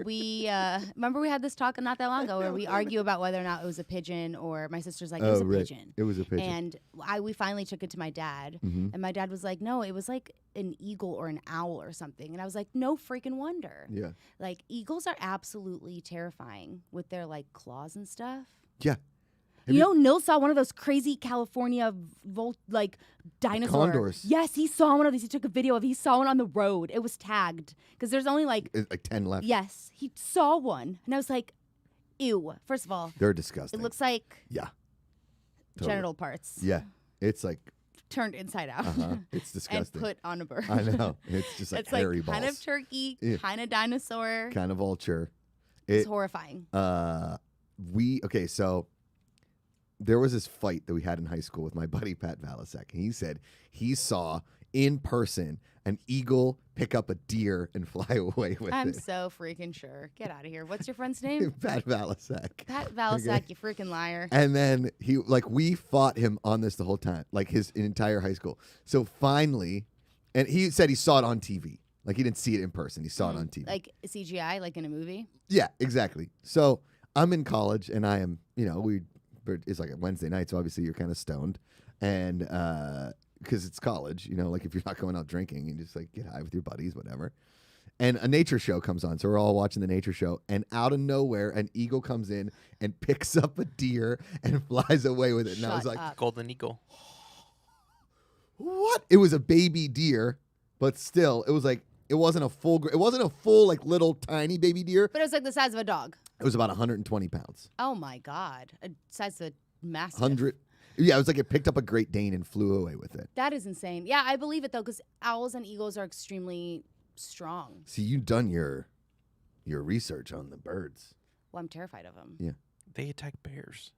we remember we had this talk not that long ago where we argue about whether or not it was a pigeon, or my sister's like, it was a pigeon. It was a pigeon. And we finally took it to my dad, and my dad was like, no, it was like an eagle or an owl or something. And I was like, no freaking wonder. Yeah. Eagles are absolutely terrifying with their claws and stuff. Yeah. Nil saw one of those crazy California dinosaur. Condors. Yes, he saw one of these. He took a video of. He saw one on the road. It was tagged because there's only 10 left. Yes, he saw one, and I was like, ew. First of all, They're disgusting. it looks like totally. genital parts. Yeah. It's turned inside out. It's disgusting. And put on a bird. I know. It's just it's hairy balls. kind of turkey, Yeah. kind of dinosaur. Kind of vulture. It's horrifying. So there was this fight that we had in high school with my buddy Pat Valasek, and he said he saw in person an eagle pick up a deer and fly away with I'm it. so freaking sure. Get out of here. What's your friend's name? Pat Valasek. Pat Valasek, you freaking liar. And then we fought him on this the whole time, his entire high school. So finally, and he said he saw it on TV. He didn't see it in person. He saw it on TV. CGI, in a movie? Yeah, exactly. So I'm in college, and I am, it's a Wednesday night, so obviously you're kind of stoned. And because it's college, if you're not going out drinking, you just get high with your buddies, whatever. And a nature show comes on, so we're all watching the nature show. And out of nowhere, an eagle comes in and picks up a deer and flies away with it. And I was like, Golden eagle. what? It was a baby deer, but still, it was it wasn't a full little tiny baby deer. But it was the size of a dog. It was about 120 pounds. Oh my God. A size of a massive. 100. Yeah, it was it picked up a Great Dane and flew away with it. That is insane. Yeah, I believe it though, because owls and eagles are extremely strong. See, you've done your research on the birds. Well, I'm terrified of them. Yeah. They attack bears.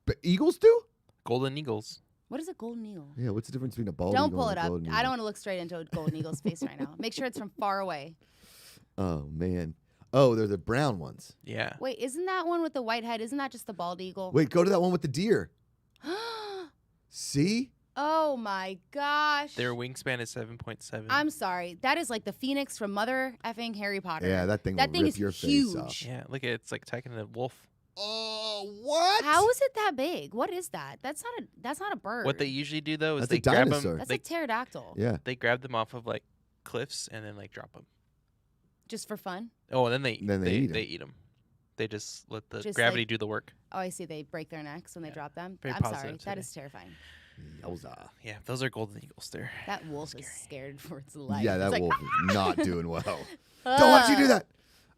But eagles do? Golden eagles. What is a golden eagle? Yeah, what's the difference between a bald Don't eagle pull and it a up. golden I don't eagle? want to look straight into a golden eagle's face right now. Make sure it's from far away. Oh, man. Oh, they're the brown ones. Yeah. Wait, isn't that one with the white head? Isn't that just the bald eagle? Wait, go to that one with the deer. See? Oh my gosh. Their wingspan is 7.7. I'm sorry. That is like the Phoenix from Mother effing Harry Potter. Yeah, that thing will thing rip is your huge. face off. Yeah, look at it. It's like attacking a wolf. Oh, what? How is it that big? What is that? That's not a bird. What they usually do though is That's they a grab them. dinosaur. That's a pterodactyl. Yeah. They grab them off of like cliffs and then like drop them. Just for fun? Oh, and then they eat eat them. They just let the Just gravity like- do the work. Oh, I see. They break their necks when they drop them. Very I'm positive sorry. That today. is terrifying. Yowza. Yeah, those are golden eagles there. That wolf is scared for its life. Yeah, It's that like, wolf is not doing well. Don't let you do that.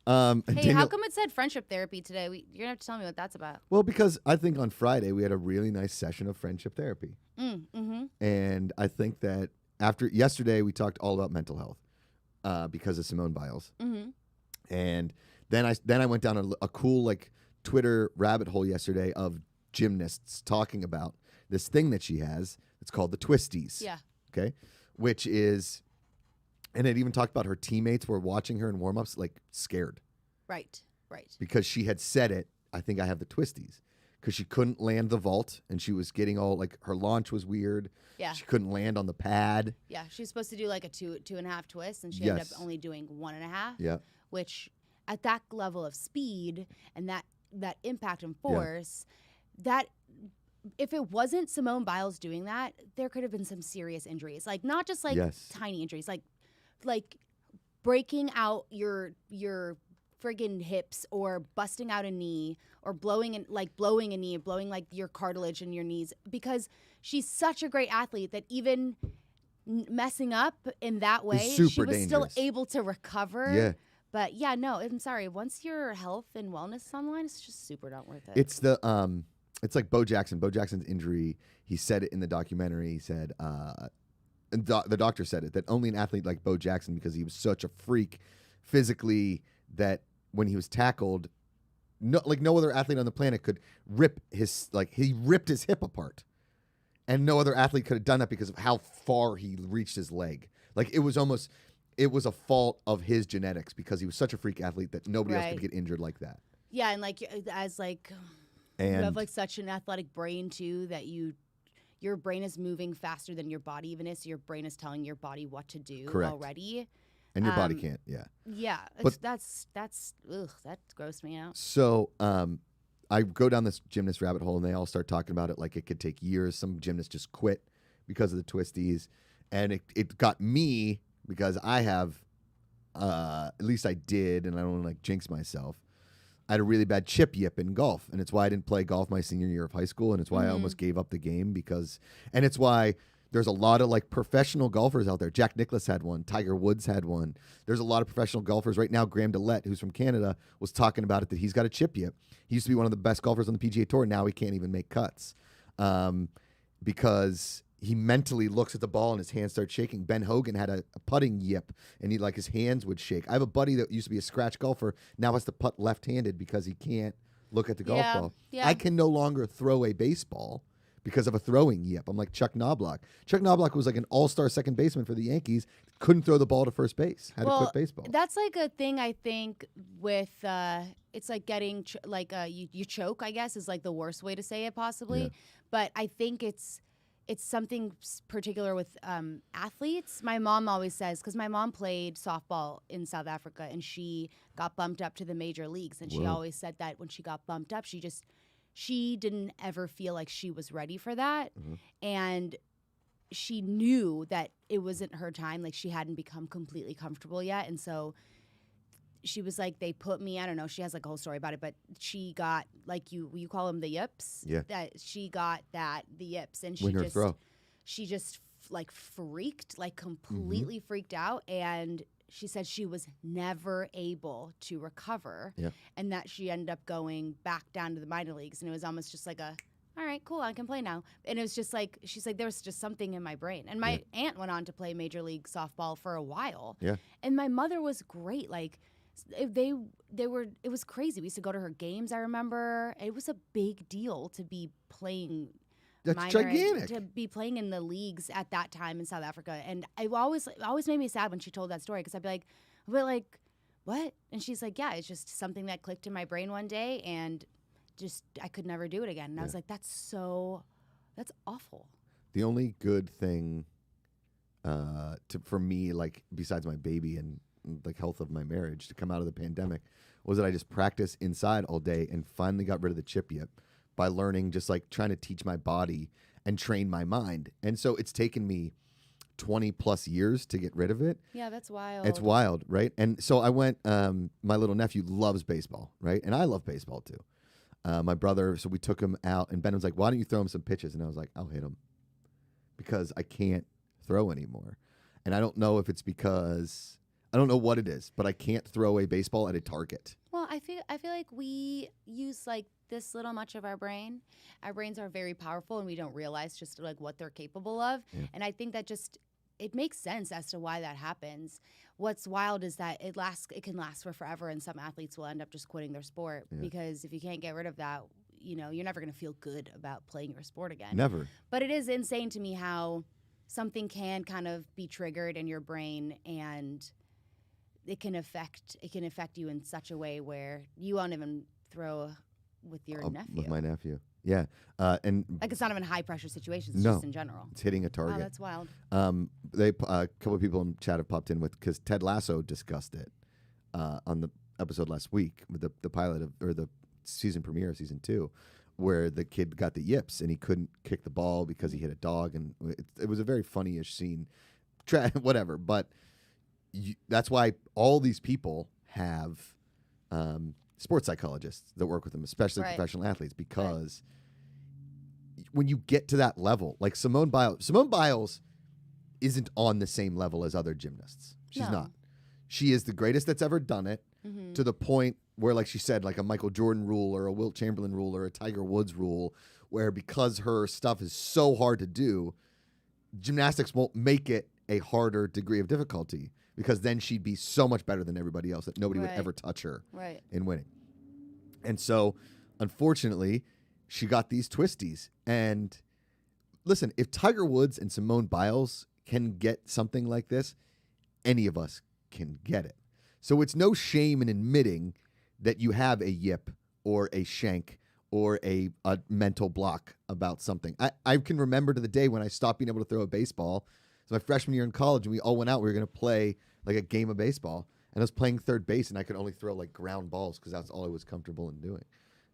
Hey, Daniel- how come it said friendship therapy today? You're gonna have to tell me what that's about. Well, because I think on Friday we had a really nice session of friendship therapy. Mm-hmm. And I think that after yesterday we talked all about mental health because of Simone Biles. Mm-hmm. And then I went down a cool like Twitter rabbit hole yesterday of gymnasts talking about this thing that she has. It's called the twisties. Yeah. Okay. Which is, and it even talked about her teammates were watching her in warm-ups like scared Right. because she had said it. I think I have the twisties because she couldn't land the vault and she was getting all like her launch was weird. Yeah. She couldn't land on the pad. Yeah. She's supposed to do like a two and a half twist, and she ended Yes. up only doing 1.5. Yeah. Which, at that level of speed and that impact and force, that if it wasn't Simone Biles doing that, there could have been some serious injuries. Like not just like Yes. tiny injuries, like breaking out your friggin' hips or busting out a knee or blowing a knee, blowing like your cartilage in your knees, because she's such a great athlete that even messing up in that way, she super was still dangerous. able to recover. Yeah. But yeah, no, I'm sorry. Once your health and wellness is online, it's just super not worth it. It's the it's like Bo Jackson. Bo Jackson's injury. He said it in the documentary. He said, and the doctor said it, that only an athlete like Bo Jackson, because he was such a freak physically, that when he was tackled, no other athlete on the planet could rip his he ripped his hip apart, and no other athlete could have done that because of how far he reached his leg. Like it was a fault of his genetics because he was such a freak athlete that nobody else Right. could get injured like that. yeah, and like as like And you have like such an athletic brain too that your brain is moving faster than your body even is. So your brain is telling your body what to do Correct. already. and your body um, can't. Yeah. Yeah, But- that's ugh, that grossed me out. So I go down this gymnast rabbit hole, and they all start talking about it like it could take years. Some gymnasts just quit because of the twisties, and it got me because I have, at least I did, and I don't want to like jinx myself. I had a really bad chip yip in golf, and it's why I didn't play golf my senior year of high school, and it's why I almost gave up the game and it's why there's a lot of like professional golfers out there. Jack Nicklaus had one. Tiger Woods had one. There's a lot of professional golfers right now. Graham Dillette, who's from Canada, was talking about it, that he's got a chip yip. He used to be one of the best golfers on the PGA Tour. Now he can't even make cuts because he mentally looks at the ball and his hands start shaking. Ben Hogan had a putting yip, and his hands would shake. I have a buddy that used to be a scratch golfer, now has to putt left-handed because he can't look at the golf ball. yeah. I can no longer throw a baseball because of a throwing yip. I'm like Chuck Knobloch. Chuck Knobloch was like an all-star second baseman for the Yankees, couldn't throw the ball to first base, had to quit baseball. That's like a thing I think with it's like getting you choke, I guess, is like the worst way to say it possibly. Yeah. But I think it's something particular with athletes. My mom always says, because my mom played softball in South Africa and she got bumped up to the major leagues, and she Whoa. always said that when she got bumped up, she didn't ever feel like she was ready for that. Mhm. And she knew that it wasn't her time. Like she hadn't become completely comfortable yet. And so she was like, they put me, I don't know, she has like a whole story about it, but she got like you call them the yips. Yeah. That she got the yips, and Win her throw. she just like freaked, like completely freaked out. And she said she was never able to recover, Yeah. and that she ended up going back down to the minor leagues. And it was almost just like all right, cool, I can play now. And it was just like, she's like, there was just something in my brain. And my aunt went on to play Major League Softball for a while. Yeah. And my mother was great. Like, it was crazy. We used to go to her games, I remember. It was a big deal to be playing. That's minor, gigantic. to be playing in the leagues at that time in South Africa. And it always made me sad when she told that story, because I'd be like, what? And she's like, yeah, it's just something that clicked in my brain one day, and just I could never do it again. And I was like, that's awful. The only good thing for me, like besides my baby and like health of my marriage, to come out of the pandemic was that I just practiced inside all day and finally got rid of the chip yip by learning, just like trying to teach my body and train my mind. And so it's taken me 20 plus years to get rid of it. Yeah, that's wild. It's wild, right? And so I went, my little nephew loves baseball, right? And I love baseball too. My brother, so we took him out, and Ben was like, why don't you throw him some pitches? And I was like, I'll hit him because I can't throw anymore. And I don't know if it's because, I don't know what it is, but I can't throw a baseball at a target. Well, I feel like we use like this little much of our brain. Our brains are very powerful, and we don't realize just like what they're capable of. Yeah. And I think that just it makes sense as to why that happens. What's wild is that it can last for forever, and some athletes will end up just quitting their sport because if you can't get rid of that, you know, you're never going to feel good about playing your sport again. Never. But it is insane to me how something can kind of be triggered in your brain, and it can affect you in such a way where you won't even throw with your nephew. With my nephew. Yeah. And like it's not even high pressure situations, it's no, just in general. It's hitting a target. Wow, that's wild. A couple of people in chat have popped in with, because Ted Lasso discussed it on the episode last week with the pilot of, or the season premiere of season 2, where the kid got the yips and he couldn't kick the ball because he hit a dog, and it was a very funny-ish scene. Whatever, but that's why all these people have sports psychologists that work with them, especially professional athletes, because when you get to that level, like Simone Biles isn't on the same level as other gymnasts. She's not. She is the greatest that's ever done it, to the point where, like she said, like a Michael Jordan rule or a Wilt Chamberlain rule or a Tiger Woods rule, where because her stuff is so hard to do, gymnastics won't make it a harder degree of difficulty, because then she'd be so much better than everybody else that nobody would ever touch her in winning. And so, unfortunately, she got these twisties. And listen, if Tiger Woods and Simone Biles can get something like this, any of us can get it. So it's no shame in admitting that you have a yip or a shank or a mental block about something. I can remember to the day when I stopped being able to throw a baseball. It was my freshman year in college, and we all went out. We were going to play like a game of baseball, and I was playing third base, and I could only throw like ground balls because that's all I was comfortable in doing.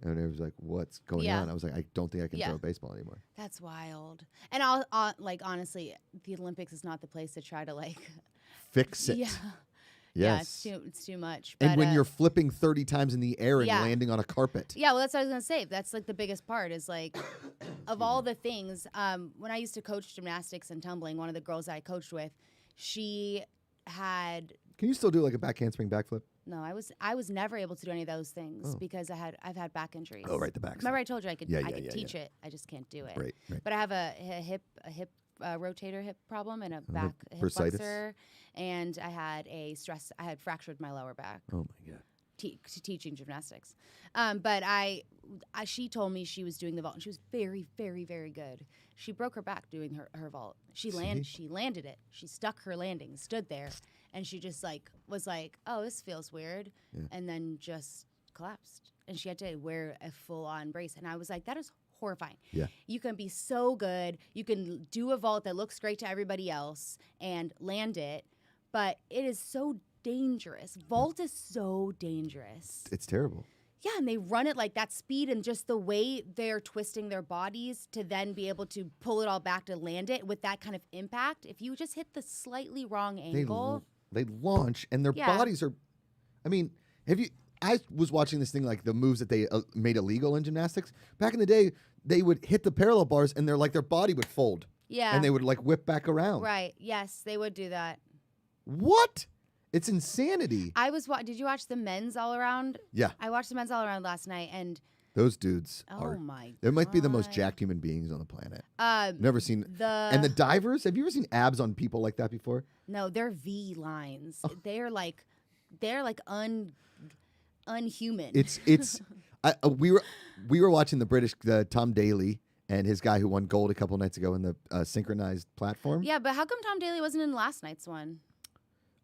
And it was like, what's going on? I was like, I don't think I can throw a baseball anymore. That's wild. And I'll like, honestly, the Olympics is not the place to try to like fix it. Yeah. Yes. Yeah, it's too much. And but, when you're flipping 30 times in the air and landing on a carpet. Yeah, well, that's what I was going to say. That's like the biggest part is like, of all the things, when I used to coach gymnastics and tumbling, one of the girls that I coached with, she had... Can you still do like a back handspring backflip? No, I was never able to do any of those things because I've had back injuries. Oh, right, the back. Remember I told you I could teach it. I just can't do it. Right. But I have a hip rotator hip problem and a back hip flexor, and I had fractured my lower back. Oh my god. Teaching gymnastics, but she told me she was doing the vault, and she was very, very, very good. She broke her back doing her vault. She landed it. She stuck her landing, stood there, and she just like was like, "Oh, this feels weird," and then just collapsed. And she had to wear a full-on brace, and I was like, "That is horrifying." Yeah. You can be so good. You can do a vault that looks great to everybody else and land it, but it is so dangerous. Vault is so dangerous. It's terrible. Yeah, and they run it like that speed, and just the way they're twisting their bodies to then be able to pull it all back to land it with that kind of impact. If you just hit the slightly wrong angle. They launch, and their bodies are... I mean, I was watching this thing, like the moves that they made illegal in gymnastics. Back in the day, they would hit the parallel bars, and their body would fold. Yeah. And they would like whip back around. Right. Yes, they would do that. What? It's insanity. Did you watch the men's all around? Yeah. I watched the men's all around last night, and those dudes oh my god, they might be the most jacked human beings on the planet. Never seen and the divers. Have you ever seen abs on people like that before? No, they're V lines. Oh. They're like unhuman. It's we were watching the Tom Daley and his guy who won gold a couple nights ago in the synchronized platform. Yeah, but how come Tom Daley wasn't in last night's one?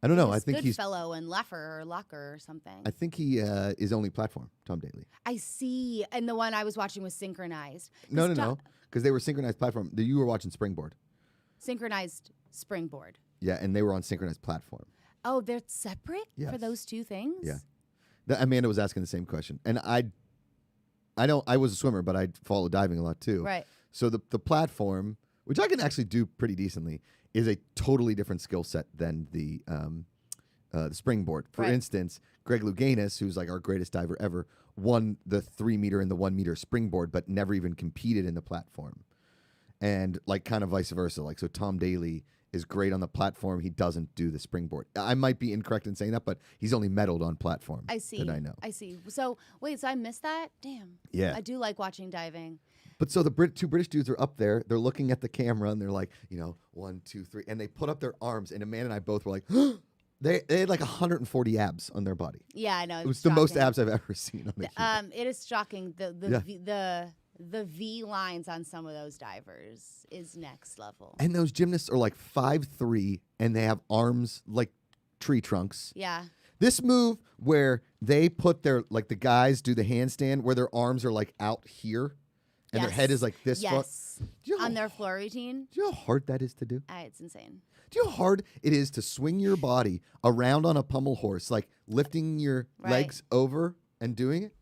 I don't know. I He's think he's. Goodfellow and Leffer or Locker or something. I think he is only platform. Tom Daly. I see. And the one I was watching was synchronized. No. Because they were synchronized platform. You were watching Springboard. Synchronized springboard. Yeah, and they were on synchronized platform. Oh, they're separate for Yes. those two things? Yeah. Amanda was asking the same question, and I was a swimmer, but I follow diving a lot too. Right. So the platform, which I can actually do pretty decently, is a totally different skill set than the springboard. For Right. instance, Greg Louganis, who's like our greatest diver ever, won the 3 meter and the 1 meter springboard, but never even competed in the platform. And like kind of vice versa. Like so, Tom Daly is great on the platform. He doesn't do the springboard. I might be incorrect in saying that, but he's only medaled on platform. I see. That I know. I see. So, wait, so I missed that? Damn. Yeah. I do like watching diving. But so the two British dudes are up there. They're looking at the camera and they're like, 1, 2, 3, and they put up their arms. And Amanda and I both were like, they had like 140 abs on their body. Yeah, I know. It was it's the most shocking. abs I've ever seen on a human. It is shocking. Yeah. The V lines on some of those divers is next level. And those gymnasts are like 5'3", and they have arms like tree trunks. Yeah. This move where they put their, like the guys do the handstand where their arms are like out here and their head is like this far. Yes. Do you know On how- their floor routine. Do you know how hard that is to do? It's insane. Do you know how hard it is to swing your body around on a pommel horse, like lifting your Right. legs over and doing it?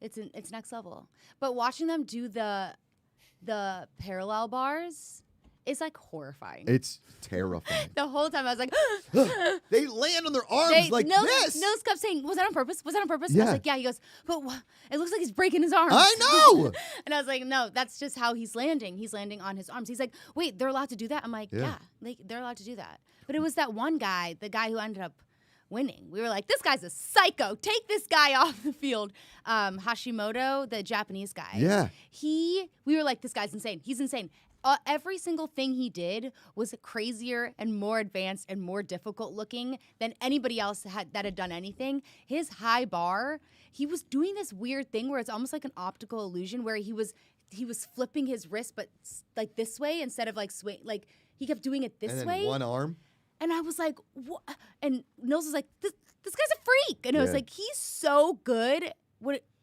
It's next level. But watching them do the parallel bars is like horrifying. It's terrifying. The whole time I was like, They land on their arms like this. Nils kept saying, "Was that on purpose? Was that on purpose?" Yeah. I was like, "Yeah." He goes, "But it looks like he's breaking his arms." I know. And I was like, "No, that's just how he's landing. He's landing on his arms." He's like, "Wait, they're allowed to do that?" I'm like, Yeah. "Yeah, they're allowed to do that." But it was that one guy, the guy who ended up winning. We were like, "This guy's a psycho. Take this guy off the field." Hashimoto, the Japanese guy. Yeah. We were like, "This guy's insane. He's insane." Every single thing he did was crazier and more advanced and more difficult looking than anybody else that had done anything. His high bar, he was doing this weird thing where it's almost like an optical illusion where he was flipping his wrist, but like this way instead of like swing. Like he kept doing it this And then way. one arm. And I was like, what? And Nils was like, this guy's a freak. And I was Yeah. like, he's so good.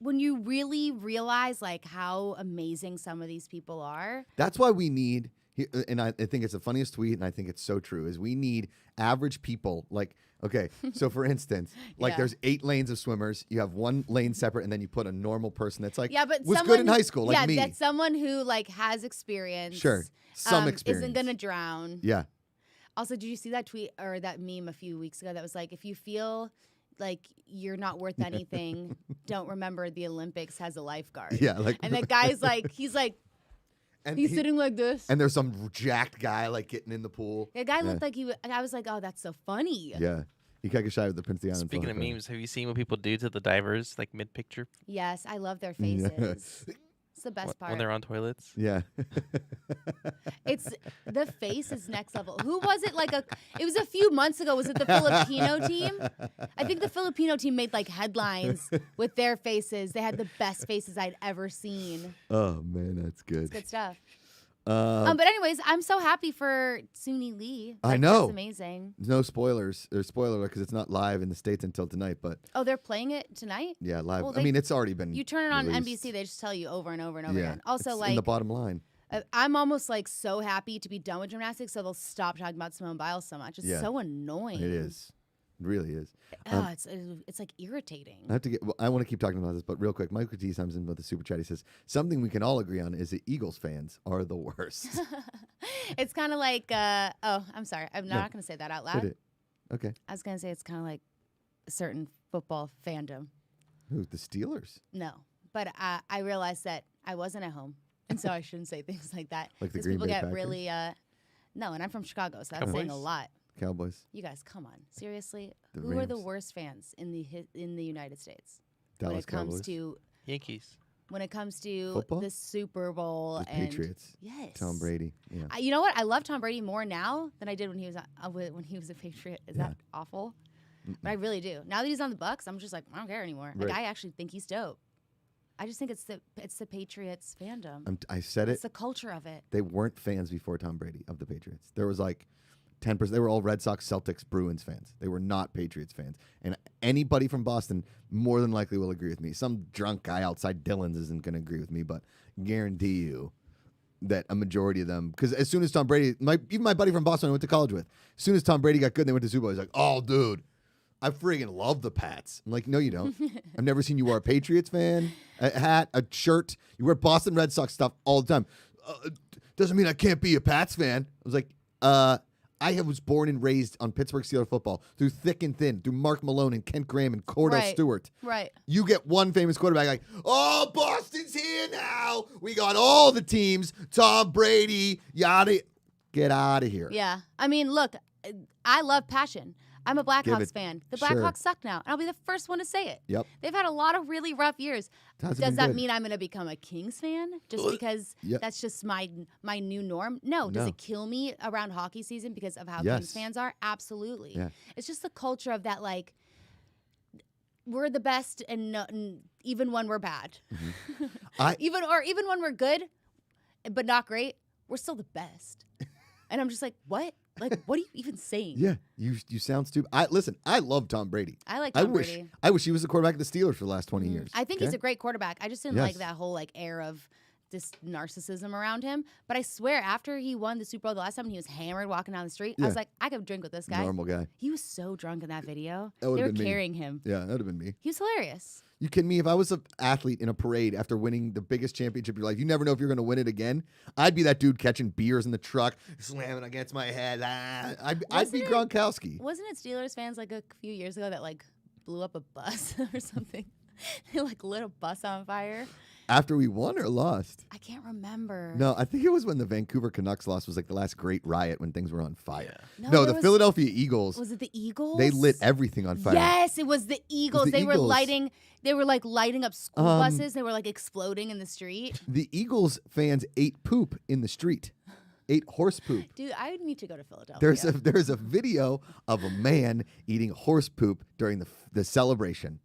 When you really realize like how amazing some of these people are. That's why we need, and I think it's the funniest tweet, and I think it's so true, is we need average people. Like, okay, so for instance, like Yeah. there's 8 lanes of swimmers. You have one lane separate, and then you put a normal person that's like, Yeah, but was someone, good in high school, like me. Yeah, that's someone who like has experience. Sure, some Isn't experience. gonna drown. Yeah. Also, did you see that tweet or that meme a few weeks ago that was like, if you feel like you're not worth anything, don't remember the Olympics has a lifeguard. Yeah, like, And that guy's like, he's and sitting like this. and there's some jacked guy like getting in the pool. The guy looked like I was like, oh, that's so funny. Yeah, he got a shy with the Prince of the Island. Speaking of memes, have you seen what people do to the divers, like mid-picture, Yes, I love their faces. It's the best part. when they're on toilets? Yeah. It's the face is next level. Who was it? It was a few months ago. Was it the Filipino team? I think the Filipino team made like headlines with their faces. They had the best faces I'd ever seen. Oh man, that's good. It's good stuff. But anyways, I'm so happy for Suni Lee. I know. That's amazing. No spoilers or spoiler because it's not live in the States until tonight. But Oh, they're playing it tonight? yeah, live. Well, I mean, it's already been. You turn it on released. NBC, they just tell you over and over and over Yeah, again. Also, it's like in the bottom line. I'm almost like so happy to be done with gymnastics, so they'll stop talking about Simone Biles so much. It's Yeah. so annoying. It is. It really is. Oh, it's like irritating. I have to get. Well, I want to keep talking about this, but real quick, Michael T. Simon with the super chat. He says something we can all agree on is that Eagles fans are the worst. It's kind of like, oh, I'm sorry. I'm No. not going to say that out Did loud. it? Okay. I was going to say it's kind of like a certain football fandom. Who? The Steelers? No, but I realized that I wasn't at home, and so I shouldn't say things like that. Like the 'Cause Green people Bay get Packers? really, no, and I'm from Chicago, so that's saying a Cowboys? lot. Cowboys? You guys, come on, seriously. The Who are the Rams? worst fans in the United States Dallas when it comes Cowboys? to Yankees. Football? the Super Bowl The and Patriots. Yes, Tom Brady. Yeah. You know what? I love Tom Brady more now than I did when he was a Patriot. Is Yeah. that awful? But I really do. Now that he's on the Bucks, I'm just like, I don't care anymore. Like Right. I actually think he's dope. I just think it's the Patriots fandom. I said It's it. the culture of it. They weren't fans before Tom Brady of the Patriots. There was like 10%. They were all Red Sox, Celtics, Bruins fans. They were not Patriots fans. And anybody from Boston more than likely will agree with me. Some drunk guy outside Dillon's isn't going to agree with me, but guarantee you that a majority of them, because as soon as Tom Brady, even my buddy from Boston I went to college with, as soon as Tom Brady got good and they went to Super Bowl, he's like, oh, dude, I friggin' love the Pats. I'm like, no, you don't. I've never seen you wear a Patriots fan, a hat, a shirt. You wear Boston Red Sox stuff all the time. Doesn't mean I can't be a Pats fan. I was like, I was born and raised on Pittsburgh Steelers football through thick and thin, through Mark Malone and Kent Graham and Cordell Stewart. Right. You get one famous quarterback like, oh, Boston's here now. We got all the teams. Tom Brady, yada. Get out of here. Yeah. I mean, look, I love passion. I'm a Blackhawks fan. The Blackhawks suck now, and I'll be the first one to say it. Yep. They've had a lot of really rough years. Does that mean I'm going to become a Kings fan just because that's just my new norm? No. Does it kill me around hockey season because of how Kings fans are? Absolutely. Yeah. It's just the culture of that, like, we're the best, and even when we're bad, even when we're good, but not great, we're still the best. And I'm just like, what? Like, what are you even saying? Yeah, you sound stupid. Listen, I love Tom Brady. I like Tom Brady. I wish he was the quarterback of the Steelers for the last 20 years. I think he's a great quarterback. I just didn't like that whole like air of this narcissism around him. But I swear, after he won the Super Bowl the last time and he was hammered walking down the street, I was like, I could drink with this guy. Normal guy. He was so drunk in that video. They were carrying him. Yeah, that would have been me. He was hilarious. You kidding me? If I was an athlete in a parade after winning the biggest championship of your life, you never know if you're going to win it again. I'd be that dude catching beers in the truck, slamming against my head. I'd be Gronkowski. Wasn't it Steelers fans like a few years ago that like blew up a bus or something? They like lit a bus on fire. After we won or lost? I can't remember. No, I think it was when the Vancouver Canucks lost. Was like the last great riot when things were on fire. Yeah. No, the Philadelphia Eagles. Was it the Eagles? They lit everything on fire. Yes, it was the Eagles. They were lighting up school buses. They were like exploding in the street. The Eagles fans ate poop in the street. Ate horse poop. Dude, I need to go to Philadelphia. There's a video of a man eating horse poop during the celebration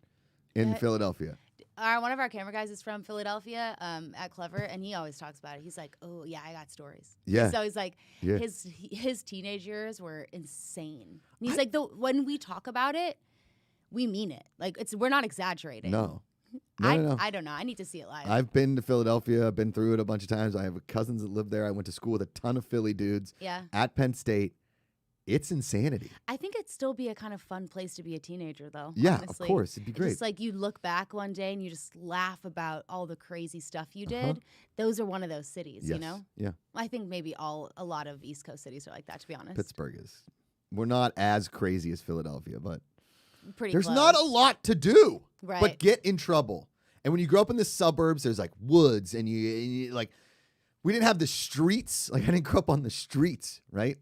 in Philadelphia. One of our camera guys is from Philadelphia at Clever, and he always talks about it. He's like, oh, yeah, I got stories. Yeah. So he's like, his teenage years were insane. And he's like, when we talk about it, we mean it. Like, we're not exaggerating. No. I don't know. I need to see it live. I've been to Philadelphia. I've been through it a bunch of times. I have cousins that live there. I went to school with a ton of Philly dudes. Yeah. At Penn State. It's insanity. I think it'd still be a kind of fun place to be a teenager, though. Yeah, honestly. Of course. It'd be great. Just like you look back one day and you just laugh about all the crazy stuff you did. Those are one of those cities, you know? Yeah. I think maybe a lot of East Coast cities are like that, to be honest. Pittsburgh is. We're not as crazy as Philadelphia, but there's not a lot to do. Right. But get in trouble. And when you grow up in the suburbs, there's like woods and you like, we didn't have the streets. Like I didn't grow up on the streets, right?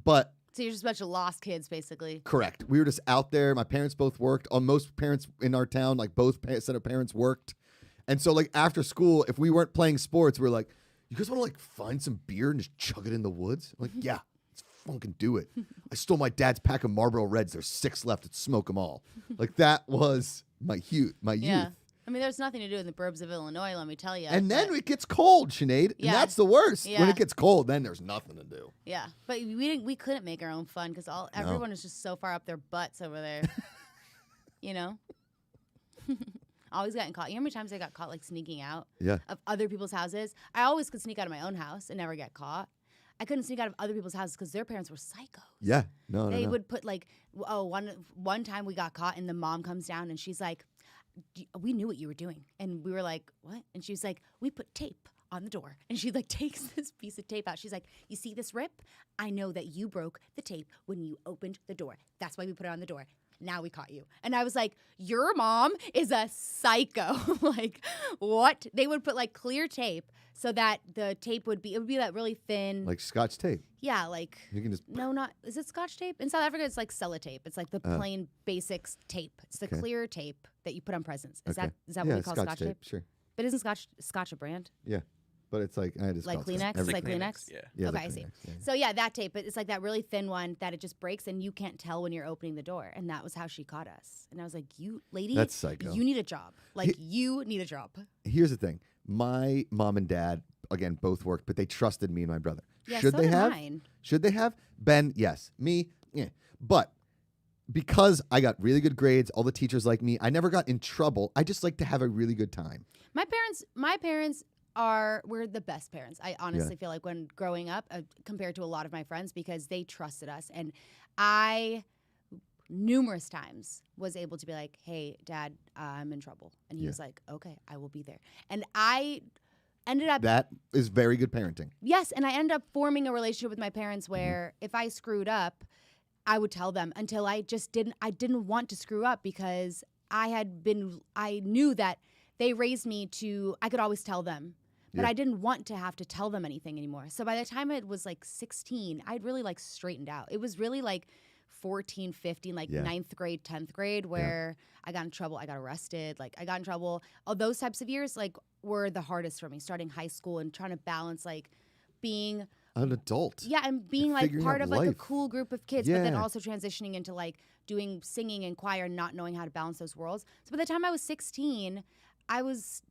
But so you're just a bunch of lost kids, basically. Correct. We were just out there. My parents both worked. Most parents in our town, like both set of parents worked. And so like after school, if we weren't playing sports, we were like, you guys want to like find some beer and just chug it in the woods? I'm like, yeah, let's fucking do it. I stole my dad's pack of Marlboro Reds. There's 6 left. Let's smoke them all. Like that was my youth. Yeah. I mean, there's nothing to do in the burbs of Illinois, let me tell you. And then it gets cold, Sinead. Yeah. And that's the worst. Yeah. When it gets cold, then there's nothing to do. Yeah. But we couldn't make our own fun because everyone is just so far up their butts over there. You know? Always gotten caught. You know how many times I got caught like sneaking out of other people's houses? I always could sneak out of my own house and never get caught. I couldn't sneak out of other people's houses because their parents were psychos. Yeah. No. They would put like, one time we got caught and the mom comes down and she's like, we knew what you were doing. And we were like, what? And she was like, we put tape on the door. And she like takes this piece of tape out. She's like, you see this rip? I know that you broke the tape when you opened the door. That's why we put it on the door. Now we caught you. And I was like, your mom is a psycho. Like, what? They would put like clear tape so that the tape would be that really thin. Like Scotch tape. Yeah, like. You can just. No, is it Scotch tape? In South Africa, it's like sellotape. It's like the plain basics tape. It's the clear tape that you put on presents. Is that what we call Scotch tape? Sure. But isn't Scotch a brand? Yeah. But it's like I just like Kleenex, like Kleenex. Yeah. Okay, I see. Yeah. So yeah, that tape. But it's like that really thin one that it just breaks and you can't tell when you're opening the door. And that was how she caught us. And I was like, "You lady, that's psycho. You need a job. Like you need a job." Here's the thing: my mom and dad again both worked, but they trusted me and my brother. Yeah, Should so they did have? mine. Should they have? Ben, yes. Me, yeah. But because I got really good grades, all the teachers like me, I never got in trouble. I just like to have a really good time. My parents were the best parents. I honestly feel like when growing up, compared to a lot of my friends, because they trusted us. And I, numerous times, was able to be like, hey, Dad, I'm in trouble. And he was like, okay, I will be there. And I ended up... That is very good parenting. Yes, and I ended up forming a relationship with my parents where if I screwed up, I would tell them until I didn't want to screw up because I knew that they raised me to, I could always tell them. But I didn't want to have to tell them anything anymore. So by the time I was like 16, I'd really like straightened out. It was really like 14, 15, like 9th grade, 10th grade where I got in trouble. I got arrested. Like I got in trouble. All those types of years like were the hardest for me, starting high school and trying to balance like being an adult. Yeah, and being like part of like life. a cool group of kids, but then also transitioning into like doing singing and choir and not knowing how to balance those worlds. So by the time I was 16, I was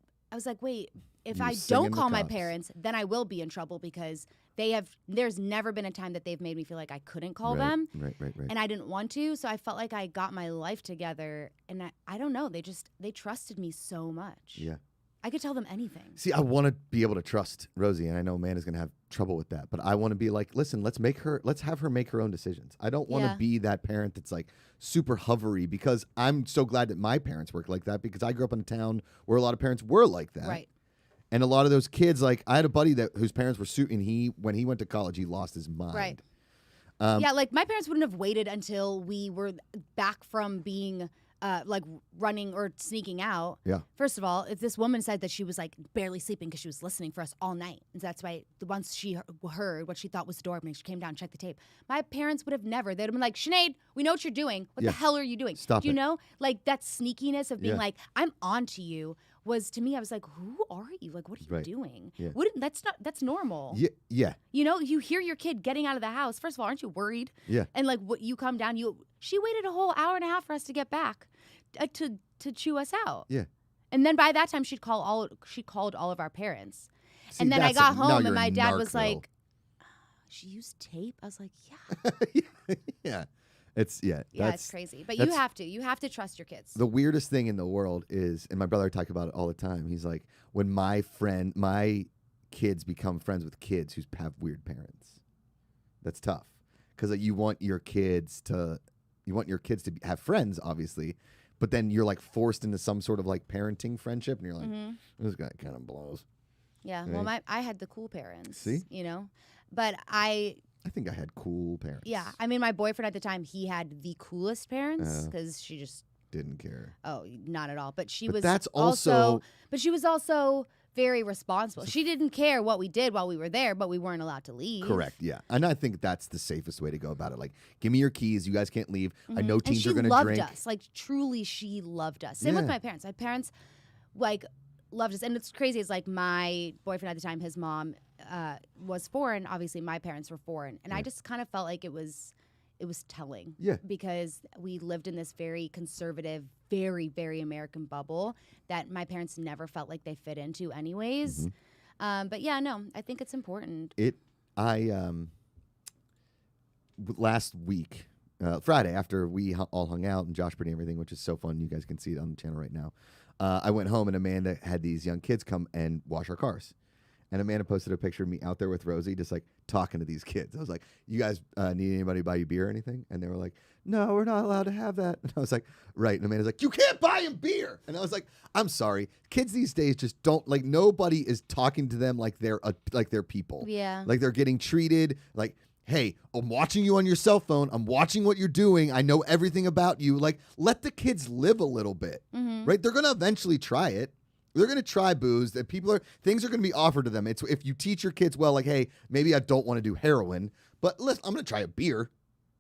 like, wait, if I don't call my parents, then I will be in trouble because there's never been a time that they've made me feel like I couldn't call them. Right. And I didn't want to. So I felt like I got my life together and I don't know. They trusted me so much. Yeah. I could tell them anything. See, I want to be able to trust Rosie, and I know Amanda's going to have trouble with that, but I want to be like, listen, let's have her make her own decisions. I don't want to be that parent that's like super hovery because I'm so glad that my parents work like that because I grew up in a town where a lot of parents were like that. Right. And a lot of those kids, like I had a buddy whose parents were and when he went to college, he lost his mind. Right. Yeah, like my parents wouldn't have waited until we were back from being like running or sneaking out. Yeah. First of all, if this woman said that she was like barely sleeping because she was listening for us all night, and that's why once she heard what she thought was the door opening, she came down and checked the tape. My parents would have never. They'd have been like, Sinead, we know what you're doing. What the hell are you doing? Stop Do you it. know? Like that sneakiness of being like, I'm on to you was to me, I was like, who are you? Like, what are you doing? Yeah. That's normal. Yeah. You know, you hear your kid getting out of the house. First of all, aren't you worried? Yeah. And like, what you come down, she waited a whole hour and a half for us to get back. To chew us out. Yeah. And then by that time she called all of our parents. See, and then I got home and my dad narc, was though. like, she used tape? I was like, yeah. Yeah. It's It's crazy. But you have to trust your kids. The weirdest thing in the world is, and my brother talks about it all the time, he's like, when my kids become friends with kids who have weird parents. That's tough. Because like, you want your kids to have friends, obviously, but then you're like forced into some sort of like parenting friendship, and you're like, this guy kind of blows. Yeah. Right? Well, I had the cool parents. See? You know? But I think I had cool parents. Yeah. I mean, my boyfriend at the time, he had the coolest parents because she just didn't care. Oh, not at all. But she But was that's also But she was also very responsible. She didn't care what we did while we were there, but we weren't allowed to leave. Correct, yeah. And I think that's the safest way to go about it. Like, give me your keys. You guys can't leave. I know teens are going to drink. She loved us. Like, truly, she loved us. Same with my parents. My parents, like, loved us. And it's crazy. It's like my boyfriend at the time, his mom was foreign. Obviously, my parents were foreign. And I just kind of felt like it was telling. Yeah. Because we lived in this very conservative, very, very American bubble that my parents never felt like they fit into anyways. But yeah, no, I think it's important. Last week, Friday, after we all hung out and Josh Pretty and everything, which is so fun. You guys can see it on the channel right now. I went home and Amanda had these young kids come and wash our cars. And Amanda posted a picture of me out there with Rosie, just like talking to these kids. I was like, you guys need anybody to buy you beer or anything? And they were like, no, we're not allowed to have that. And I was like, right. And Amanda's like, you can't buy them beer. And I was like, I'm sorry. Kids these days just don't, like, nobody is talking to them like they're people. Yeah. Like they're getting treated like, hey, I'm watching you on your cell phone. I'm watching what you're doing. I know everything about you. Like, let the kids live a little bit, right? They're going to eventually try it. They're going to try booze. That things are going to be offered to them. It's if you teach your kids well, like, hey, maybe I don't want to do heroin, but I'm going to try a beer,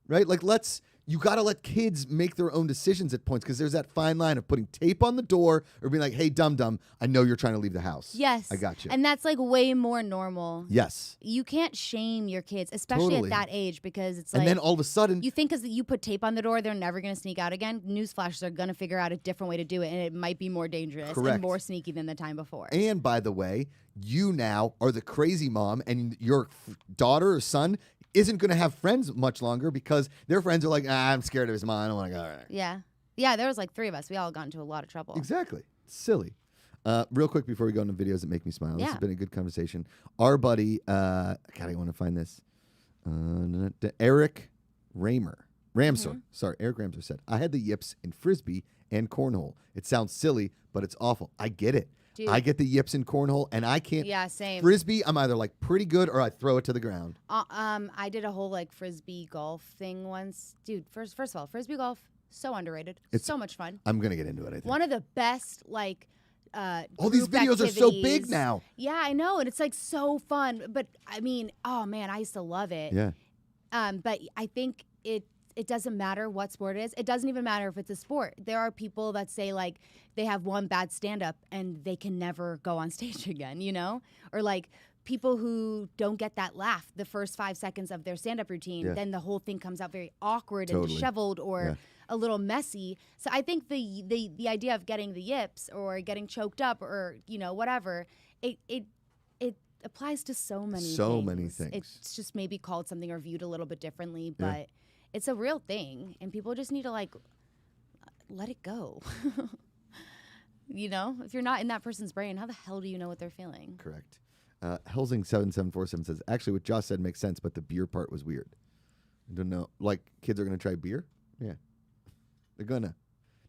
right? Like, let's you got to let kids make their own decisions at points because there's that fine line of putting tape on the door or being like, hey, dum-dum, I know you're trying to leave the house. Yes. I got you. And that's like way more normal. Yes. You can't shame your kids, especially Totally. at that age, because it's And like then all of a sudden, you think because you put tape on the door, they're never going to sneak out again. Newsflash, they're going to figure out a different way to do it, and it might be more dangerous Correct. and more sneaky than the time before. and by the way, you now are the crazy mom and your daughter or son isn't going to have friends much longer because their friends are like, I'm scared of his mom. I don't want to go. Yeah. Yeah, there was like 3 of us. We all got into a lot of trouble. Exactly. Silly. Real quick before we go into videos that make me smile. This Yeah. has been a good conversation. Our buddy, God, I want to find this. Eric Ramser. Mm-hmm. Sorry, Eric Ramser said, I had the yips in Frisbee and cornhole. It sounds silly, but it's awful. I get it. Dude. I get the yips in cornhole, and I can't. Yeah, same. Frisbee, I'm either like pretty good or I throw it to the ground. I did a whole like Frisbee golf thing once. Dude, first of all, Frisbee golf, so underrated. It's so much fun. I'm going to get into it, I think. One of the best like All these group videos are so big activities. now. Yeah, I know, and it's like so fun. But I mean, oh man, I used to love it. Yeah. But I think it doesn't matter what sport it is. It doesn't even matter if it's a sport. There are people that say like they have one bad stand-up and they can never go on stage again, you know? Or like people who don't get that laugh the first 5 seconds of their stand-up routine, Yeah. then the whole thing comes out very awkward Totally. and disheveled or Yeah. a little messy. So I think the idea of getting the yips or getting choked up or, you know, whatever, it applies to so many things. It's just maybe called something or viewed a little bit differently, but it's a real thing, and people just need to like let it go. You know, if you're not in that person's brain, how the hell do you know what they're feeling? Correct. Helsing7747 says, actually, what Josh said makes sense, but the beer part was weird. I don't know. Like, kids are going to try beer? Yeah. They're going to.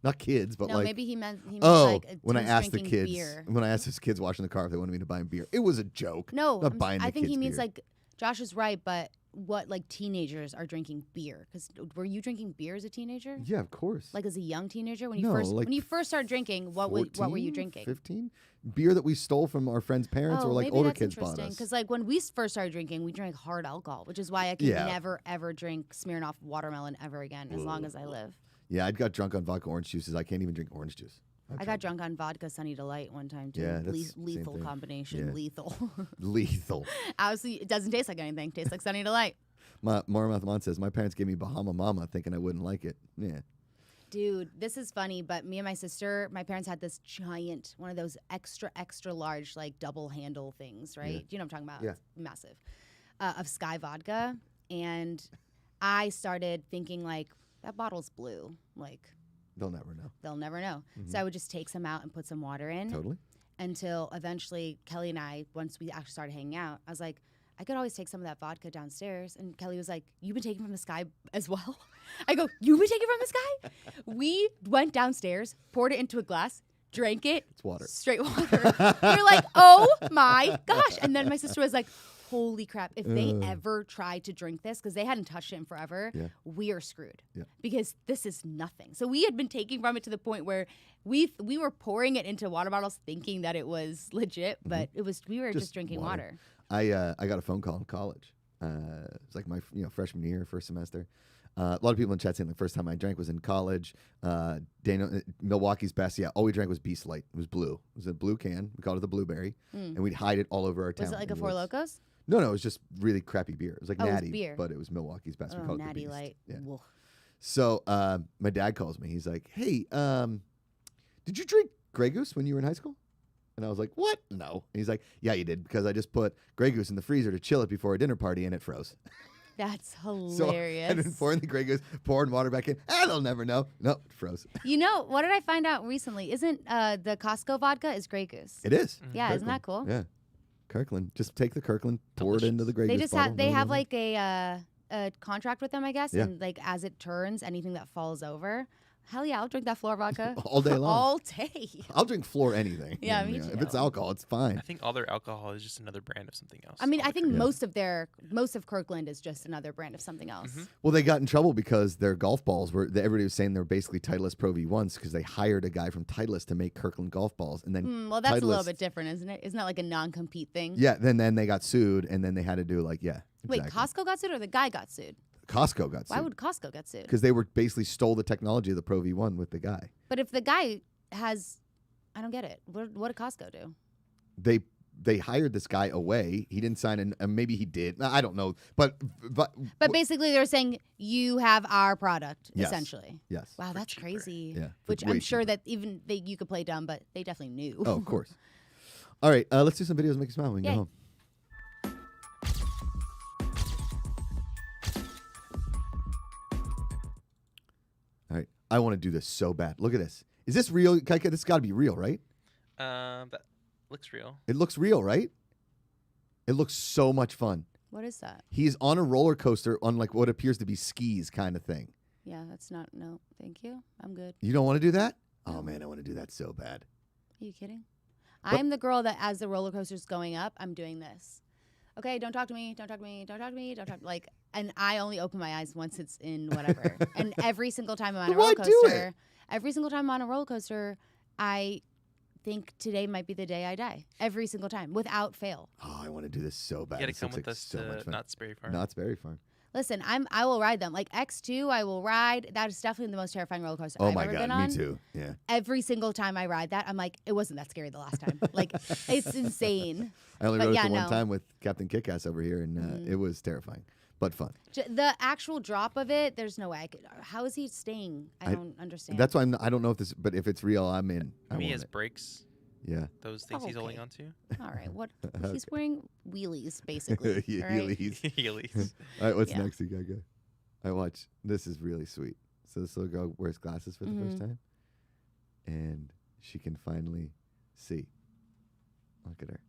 Not kids, but No, like. maybe he meant like when I teens asked the drinking kids, beer. when I asked his kids watching the car if they wanted me to buy him beer, it was a joke. No, Not buying the I think he kids means beer. like Josh is right, but what like teenagers are drinking beer? Because were you drinking beer as a teenager? Yeah, of course. Like as a young teenager, when No, when you first started drinking, what were you 14, drinking? 15? Beer that we stole from our friends' parents or like maybe older that's kids bought interesting. us. Because like when we first started drinking, we drank hard alcohol, which is why I can Yeah. never ever drink Smirnoff watermelon ever again, as long as I live. Yeah, I got drunk on vodka orange juices. I can't even drink orange juice. I got drunk on vodka Sunny Delight one time too. Yeah, that's same Lethal thing. combination. Yeah. Lethal. Lethal. Obviously, it doesn't taste like anything. Tastes like Sunny Delight. Marmathmon says, my parents gave me Bahama Mama thinking I wouldn't like it. Yeah. Dude, this is funny, but me and my sister, my parents had this giant, one of those extra large, like double handle things, right? Yeah. Do you know what I'm talking about? Yeah. It's massive. Of Sky vodka. And I started thinking, like, that bottle's blue. Like, They'll never know. they'll never know. So I would just take some out and put some water in. Totally. Until eventually Kelly and I, once we actually started hanging out, I was like, I could always take some of that vodka downstairs. And Kelly was like, you've been taking from the Sky as well? I go, you've been taking from the Sky? We went downstairs, poured it into a glass, drank it. It's water. Straight water. We were like, oh my gosh. And then my sister was like, holy crap, if they ever try to drink this, because they hadn't touched it in forever, we are screwed. Yeah. Because this is nothing. So we had been taking from it to the point where we were pouring it into water bottles thinking that it was legit, but we were just drinking water. I got a phone call in college. It was like my freshman year, first semester. A lot of people in chat saying the first time I drank was in college. Milwaukee's best. Yeah, all we drank was Beast Light. It was blue. It was a blue can. We called it the Blueberry, and we'd hide it all over our town. Was it like in a the Four woods. Locos? No, it was just really crappy beer. It was like Oh, it was Natty, beer. but it was Milwaukee's best. We Oh, called it the Natty Beast. Light. Yeah. Woof. So my dad calls me. He's like, "Hey, did you drink Grey Goose when you were in high school?" And I was like, "What? No." And he's like, "Yeah, you did, because I just put Grey Goose in the freezer to chill it before a dinner party, and it froze." That's So hilarious. I've been pouring the Grey Goose, pouring water back in. They'll never know. No, it froze. You know, what did I find out recently? Isn't the Costco vodka is Grey Goose? It is. Yeah, isn't that cool? Yeah. Kirkland. Just take the Kirkland, pour it into the Grey They Goose just bottle. have have like a contract with them, I guess, Yeah. and like as it turns, anything that falls over, hell yeah, I'll drink that floor vodka all day long. all day. I'll drink floor anything. Yeah, me If it's too. alcohol, it's fine. I think all their alcohol is just another brand of something else. I mean, I think Yeah. most of Kirkland is just another brand of something else. Well, they got in trouble because their golf balls everybody was saying they're basically Titleist Pro V1s because they hired a guy from Titleist to make Kirkland golf balls, and then Well, that's a little Titleist- bit different, isn't it? Isn't that like a non-compete thing? Yeah, then they got sued, and then they had to do Wait, exactly. Costco got sued or the guy got sued? Costco got Why sued would Costco get sued? because they were basically stole the technology of the Pro V1 with the guy. But if the guy has, I don't get it. What did Costco do? They hired this guy away. He didn't sign in. Maybe he did. I don't know. But basically, they're saying you have our product, Yes. essentially. yes. Wow, that's cheaper. crazy. Yeah. Which way I'm sure cheaper. that even you could play dumb, but they definitely knew. Oh, of course. All right. Let's do some videos. Make you smile when you Yay. go home. All right. I want to do this so bad. Look at this. Is this real? This has got to be real, right? That looks real. It looks real, right? It looks so much fun. What is that? He's on a roller coaster on like what appears to be skis kind of thing. Yeah, that's not. No, thank you. I'm good. You don't want to do that? Oh No. man, I want to do that so bad. Are you kidding? I'm the girl that, as the roller coaster's going up, I'm doing this. Okay, don't talk to me. Don't talk to me. Don't talk to me. Don't talk. Like, and I only open my eyes once it's in whatever. And every single time I'm on a Why roller do coaster, every single time I'm on a roller coaster, I think today might be the day I die. Every single time, without fail. Oh, I want to do this so bad. You gotta This come looks with like us so much to fun. Knott's Berry Farm. Knott's Berry Farm. Listen, I will ride them. Like X2, I will ride. That is definitely the most terrifying roller coaster Oh I've my ever god, been on. me too. Yeah. Every single time I ride that, I'm like, it wasn't that scary the last time. Like, it's insane. I only But rode yeah, it the one no. time with Captain Kickass over here, and it was terrifying, but fun. The actual drop of it, there's no way I could. How is he staying? I don't understand. That's why I don't know if this, but if it's real, I'm in. I He want has it. brakes. Yeah. Those things he's holding Okay. on to. All right. What? He's wearing wheelies, basically. all right? Heelys. Heelys. All right, what's Yeah. next, you guy? I watch. This is really sweet. So this little girl wears glasses for the first time, and she can finally see. Look at her.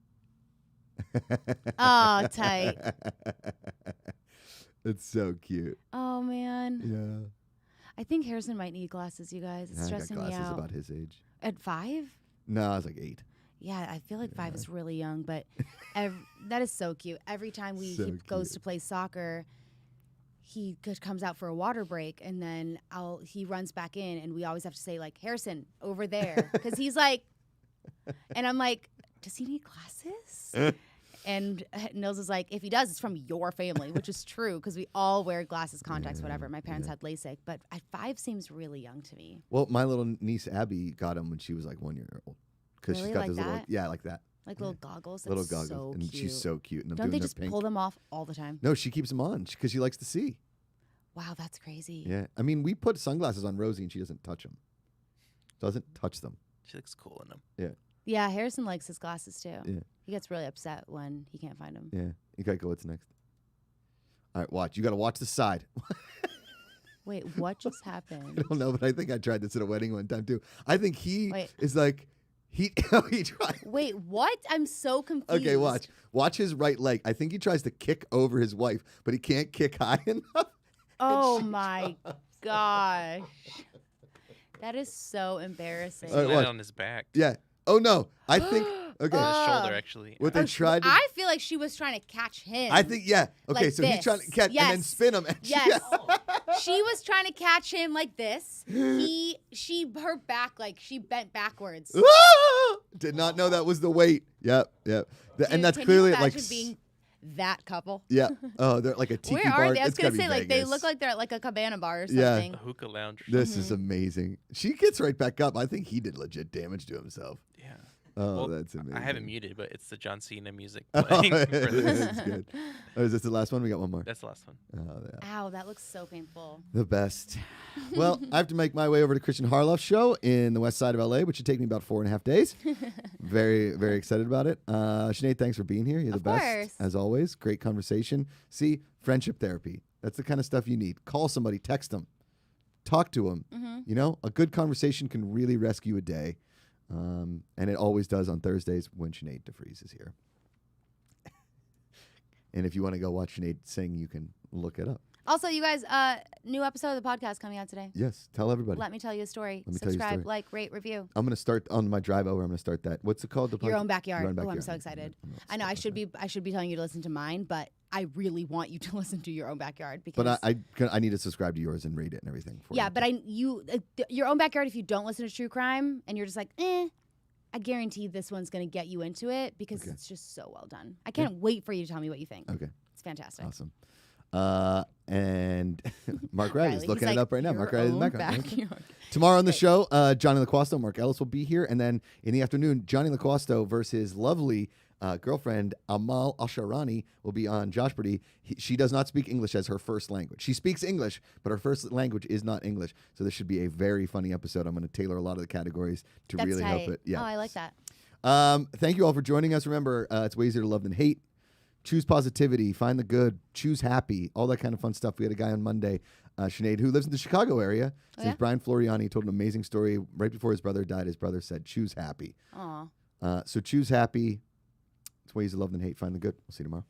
Oh, tight. It's so cute. Oh man. Yeah. I think Harrison might need glasses, you guys. It's I got stressing me glasses out. about his age. At 5? No, I was like 8. Yeah, I feel like 5 is really young, but that is so cute. Every time he So goes cute. to play soccer, he comes out for a water break, and then he runs back in, and we always have to say, like, Harrison, over there. Because he's like, and I'm like, does he need glasses? And Nils is like, if he does, it's from your family, which is true, because we all wear glasses, contacts, whatever. My parents had LASIK, but at 5 seems really young to me. Well, my little niece Abby got him when she was like 1 year old. Because Really? she's got Like those little, that? yeah, like that. Like little goggles. That's Little goggles. so and cute. she's so cute. And I'm Don't they doing her just pink. pull them off all the time? No, she keeps them on because she likes to see. Wow, that's crazy. Yeah. I mean, we put sunglasses on Rosie and she doesn't touch them. Doesn't touch them. She looks cool in them. Yeah. Yeah, Harrison likes his glasses too. Yeah. He gets really upset when he can't find them. Yeah. You gotta go. What's next? All right, watch. You gotta watch the side. Wait, what just I happened? don't know, but I think I tried this at a wedding one time too. I think he Wait. is like he tried. Wait, what? I'm so confused. Okay, watch. Watch his right leg. I think he tries to kick over his wife, but he can't kick high enough. Oh my gosh. That is so embarrassing. He's All right, landed watch. on his back. Yeah. Oh no. I think okay. On his Oh. shoulder, actually. What they Oh, tried to I feel like she was trying to catch him. I think yeah. Okay, Like so he's trying to this. catch and then Yes. spin him. And Yes. She was trying to catch him like this. Her back, like she bent backwards. Did not know that was the weight. Yep, yep. Dude, And that's can clearly you like imagine being that couple? yeah. Oh, they're like a tiki Where bar. are they? I was It's gonna gotta be say like they Vegas. look like they're at like a cabana bar or Yeah. something. A hookah lounge. Or This Mm-hmm. is amazing. She gets right back up. I think he did legit damage to himself. something. Yeah. Oh, Well, that's amazing. I have it muted, but it's the John Cena music Oh, playing. for this. that's good. Oh, is this the last one? We got one more. That's the last one. Oh, yeah. Ow, that looks so painful. The best. Well, I have to make my way over to Christian Harloff's show in the west side of LA, which would take me about 4.5 days. Very, very excited about it. Sinead, thanks for being here. You're the Of best, course. as always. Great conversation. See, friendship therapy. That's the kind of stuff you need. Call somebody, text them, talk to them. Mm-hmm. You know, a good conversation can really rescue a day. And it always does on Thursdays when Sinead de Vries is here. And if you want to go watch Sinead sing, you can look it up. Also, you guys, new episode of the podcast coming out today. Yes, tell everybody. Let me tell you a story. Let me tell you a Subscribe, story. like, rate, review. I'm going to start on my drive over. I'm going to start that. What's it called? The Your podcast? own backyard. Your own Oh, I'm backyard. so excited. I'm gonna I know start with I should be telling you to listen to mine, but I really want you to listen to your own backyard because. that. But I need to subscribe to yours and read it and everything. For yeah, you. but your own backyard. If you don't listen to true crime and you're just like, I guarantee this one's gonna get you into it because Okay. it's just so well done. I can't wait for you to tell me what you think. Okay, It's fantastic. awesome. And Mark Riley's Riley, looking he's it like, up right now. "Your Mark Riley's in the own background. backyard." Tomorrow on the Great. show, Johnny LaQuasto, Mark Ellis will be here. And then in the afternoon, Johnny LaQuasto versus lovely girlfriend Amal Asharani will be on Josh Brady. She does not speak English as her first language. She speaks English, but her first language is not English. So this should be a very funny episode. I'm going to tailor a lot of the categories to That's really tight. help it. Yeah. Oh, I like that. Thank you all for joining us. Remember, it's way easier to love than hate. Choose positivity, find the good, choose happy, all that kind of fun stuff. We had a guy on Monday, Sinead, who lives in the Chicago area. His name's Brian Floriani. He told an amazing story. Right before his brother died, his brother said, choose happy. Aw. So choose happy. It's way easier to love than hate. Find the good. We'll see you tomorrow.